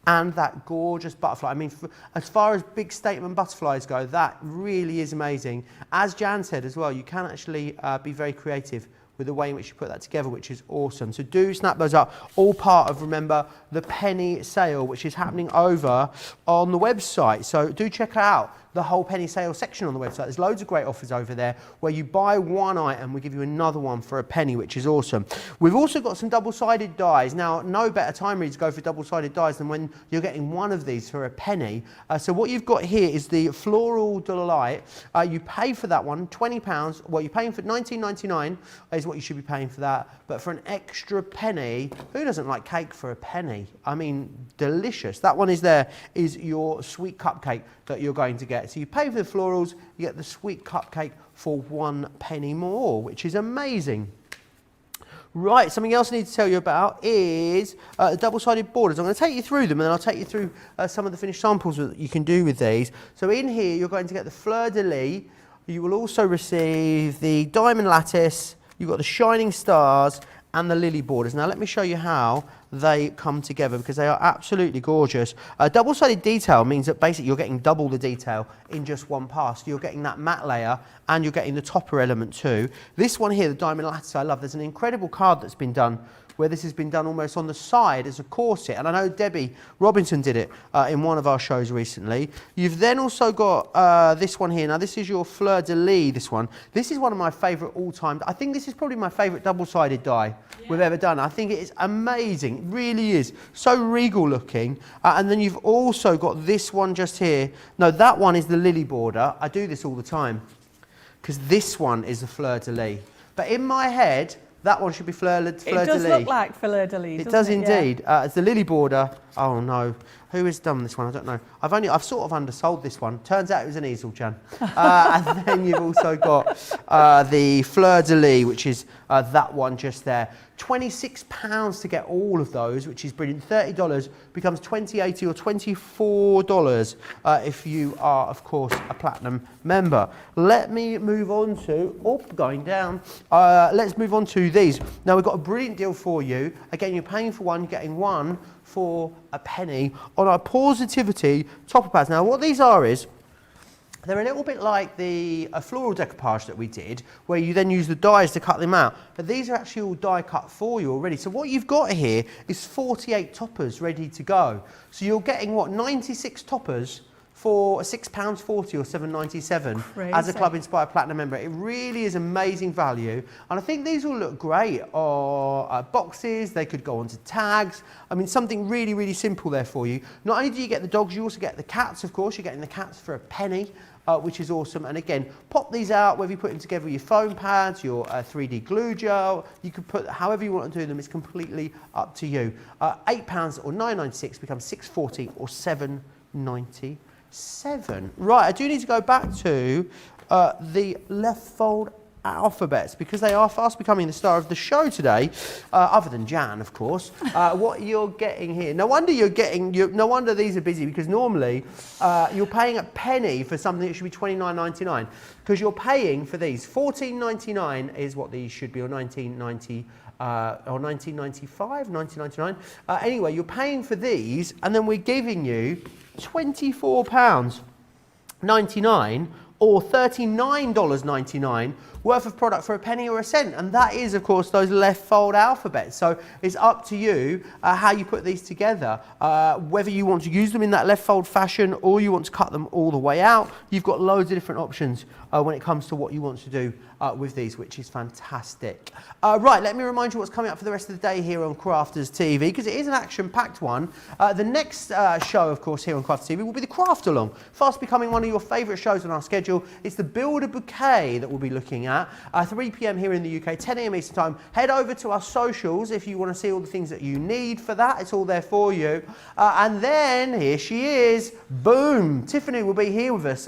and that gorgeous butterfly. I mean, as far as big statement butterflies go, that really is amazing. As Jan said as well, you can actually be very creative with the way in which you put that together, which is awesome. So do snap those up. All part of, remember, the penny sale, which is happening over on the website. So do check out the whole penny sale section on the website. There's loads of great offers over there where you buy one item, we give you another one for a penny, which is awesome. We've also got some double-sided dies. Now, no better time really to go for double-sided dies than when you're getting one of these for a penny. So what you've got here is the Floral Delight. You pay for that one £20. Well, you're paying for £19.99 is what you should be paying for that. But for an extra penny, who doesn't like cake for a penny? I mean, delicious. That one is there, is your sweet cupcake that you're going to get. So you pay for the florals, you get the sweet cupcake for 1 penny more, which is amazing. Right, something else I need to tell you about is the double-sided borders. I'm going to take you through them and then I'll take you through some of the finished samples that you can do with these. So in here you're going to get the fleur-de-lis. You will also receive the diamond lattice, you've got the shining stars and the lily borders. Now let me show you how they come together because they are absolutely gorgeous. Double-sided detail means that basically you're getting double the detail in just one pass. You're getting that matte layer and you're getting the topper element too. This one here, the diamond lattice, I love. There's an incredible card that's been done where this has been done almost on the side as a corset. And I know Debbie Robinson did it in one of our shows recently. You've then also got this one here. Now this is your fleur-de-lis, this one. This is one of my favourite all-time. I think this is probably my favourite double-sided die we've ever done. I think it is amazing. It really is. So regal looking. And then you've also got this one just here. No, that one is the lily border. I do this all the time because this one is the fleur-de-lis. But in my head, that one should be fleur-de-lis. It does look like fleur-de-lis. It does indeed. Yeah. It's the lily border. Oh no, who has done this one? I don't know. I've sort of undersold this one. Turns out it was an easel, Jan. And then you've also got the fleur-de-lis, which is that one just there. £26 to get all of those, which is brilliant. $30 becomes $20.80 or $24 if you are, of course, a platinum member. Let me move on to, going down. Let's move on to these. Now we've got a brilliant deal for you. Again, you're paying for one, getting one for a penny on our Positivity topper pads. Now what these are is, They're a little bit like the floral decoupage that we did, where you then use the dies to cut them out. But these are actually all die cut for you already. So what you've got here is 48 toppers ready to go. So you're getting, what, 96 toppers for £6.40 or £7.97 as a Club Inspire Platinum member. It really is amazing value. And I think these will look great on boxes. They could go onto tags. I mean, something really, really simple there for you. Not only do you get the dogs, you also get the cats, of course. You're getting the cats for a penny. Which is awesome. And again, pop these out, whether you put them together with your foam pads, your 3D glue gel, you can put however you want to do them, it's completely up to you. £8 or £9.96 becomes £6.40 or £7.97. Right, I do need to go back to the left fold alphabets, because they are fast becoming the star of the show today, other than Jan, of course. What you're getting here, no wonder no wonder these are busy, because normally you're paying a penny for something that should be £29.99, because you're paying for these. £14.99 is what these should be, or £19.90 or £19.95, £19.99. Anyway, you're paying for these, and then we're giving you £24.99 or $39.99 worth of product for a penny or a cent. And that is, of course, those left fold alphabets. So it's up to you how you put these together. Whether you want to use them in that left fold fashion or you want to cut them all the way out, you've got loads of different options when it comes to what you want to do with these, which is fantastic. Right, let me remind you what's coming up for the rest of the day here on Crafters TV, because it is an action-packed one. The next show, of course, here on Crafters TV will be the Craft Along, fast becoming one of your favourite shows on our schedule. It's the Build a Bouquet that we'll be looking at, 3 p.m. here in the UK, 10 a.m. Eastern Time. Head over to our socials if you want to see all the things that you need for that. It's all there for you. And then, here she is, boom, Tiffany will be here with us,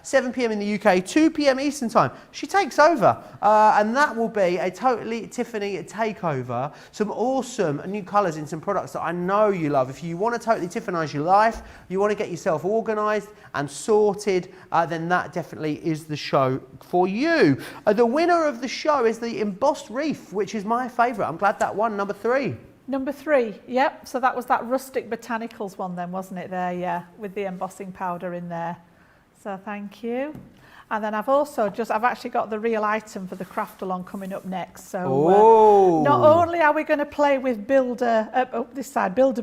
7 p.m. in the UK, 2 p.m. Eastern Time. She takes over, and that will be a totally Tiffany takeover. Some awesome new colours in some products that I know you love. If you want to totally Tiffanyise your life, you want to get yourself organised and sorted, then that definitely is the show for you. The winner of the show is the embossed wreath, which is my favourite. I'm glad that won, number 3. Number 3, yep. So that was that Rustic Botanicals one then, wasn't it there? Yeah, with the embossing powder in there. So thank you. And then I've actually got the real item for the craft along coming up next. So not only are we going to play with build a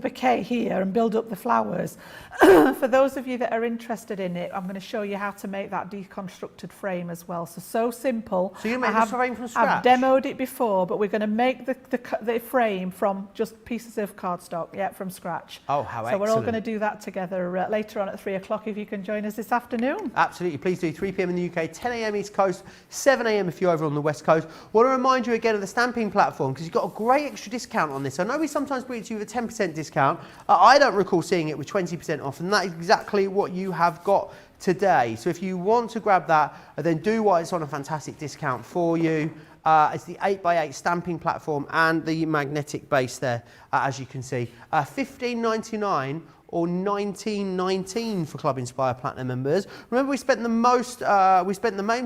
bouquet here and build up the flowers, for those of you that are interested in it, I'm going to show you how to make that deconstructed frame as well. So simple. So you make the frame from scratch? I've demoed it before, but we're going to make the frame from just pieces of cardstock, yeah, from scratch. Oh, how excellent. So we're all going to do that together later on at 3 o'clock if you can join us this afternoon. Absolutely, please do. 3 p.m. in the UK, 10 a.m. East Coast, 7 a.m. if you're over on the West Coast. Want to remind you again of the stamping platform, because you've got a great extra discount on this. I know we sometimes bring it to you with a 10% discount. I don't recall seeing it with 20% off, and that is exactly what you have got today. So if you want to grab that, then do what it's on a fantastic discount for you. It's the 8x8 stamping platform and the magnetic base there, as you can see. $15.99 or $19.19 for Club Inspire Platinum members. Remember, we spent the main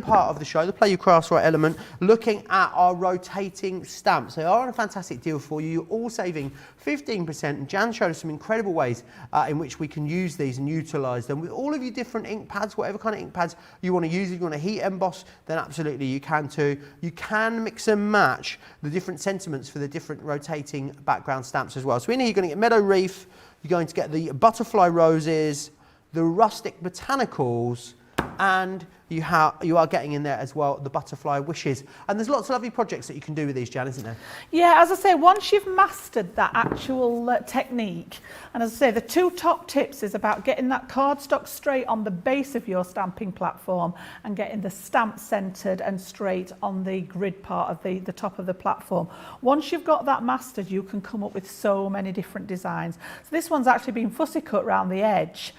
part of the show, the Play Your Crafts Right element, looking at our rotating stamps. They are on a fantastic deal for you. You're all saving 15%, and Jan showed us some incredible ways in which we can use these and utilise them with all of your different ink pads, whatever kind of ink pads you want to use. If you want to heat emboss, then absolutely you can too. You can mix and match the different sentiments for the different rotating background stamps as well. So in here you're going to get Meadow Reef, you're going to get the Butterfly Roses, the Rustic Botanicals, and you are getting in there as well the Butterfly Wishes. And there's lots of lovely projects that you can do with these, Jan, isn't there? Yeah, as I say, once you've mastered that actual technique, and as I say, the 2 top tips is about getting that cardstock straight on the base of your stamping platform and getting the stamp centred and straight on the grid part of the top of the platform. Once you've got that mastered, you can come up with so many different designs. So this one's actually been fussy cut around the edge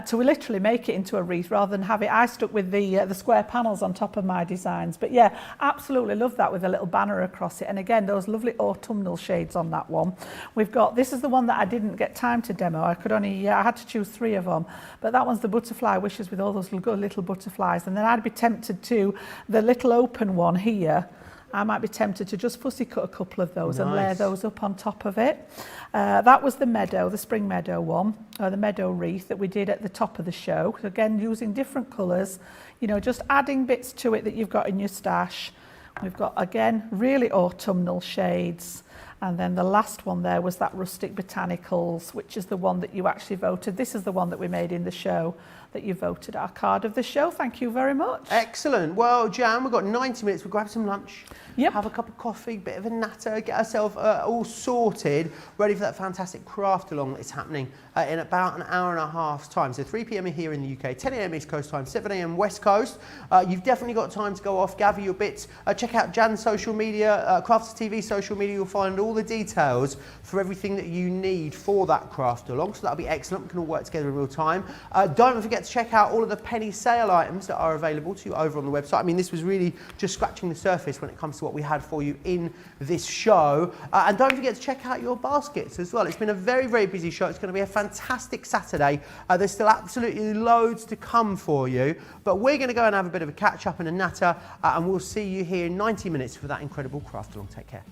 to literally make it into a wreath rather than have it. I stuck with the square panels on top of my designs, but yeah, absolutely love that with a little banner across it. And again, those lovely autumnal shades on that one. We've got, this is the one that I didn't get time to demo. I had to choose 3 of them, but that one's the Butterfly Wishes with all those little butterflies. And then I'd be tempted to the little open one here. I might be tempted to just fussy cut a couple of those and layer those up on top of it. That was the meadow, the spring meadow one, the meadow wreath that we did at the top of the show. Again, using different colours, you know, just adding bits to it that you've got in your stash. We've got, again, really autumnal shades. And then the last one there was that rustic botanicals, which is the one that you actually voted. This is the one that we made in the show that you voted our card of the show. Thank you very much. Excellent. Well, Jan, we've got 90 minutes. We'll grab some lunch, have a cup of coffee, bit of a natter, get ourselves all sorted, ready for that fantastic craft along that's happening in about an hour and a half's time. So 3 p.m. here in the UK, 10 a.m. East Coast time, 7 a.m. West Coast. You've definitely got time to go off, gather your bits, check out Jan's social media, Crafters TV social media. You'll find all the details for everything that you need for that craft along. So that'll be excellent. We can all work together in real time. Don't forget to check out all of the penny sale items that are available to you over on the website. I mean, this was really just scratching the surface when it comes to what we had for you in this show. And don't forget to check out your baskets as well. It's been a very, very busy show. It's going to be a fantastic Saturday. There's still absolutely loads to come for you, but we're going to go and have a bit of a catch up and a natter, and we'll see you here in 90 minutes for that incredible craft along. Take care.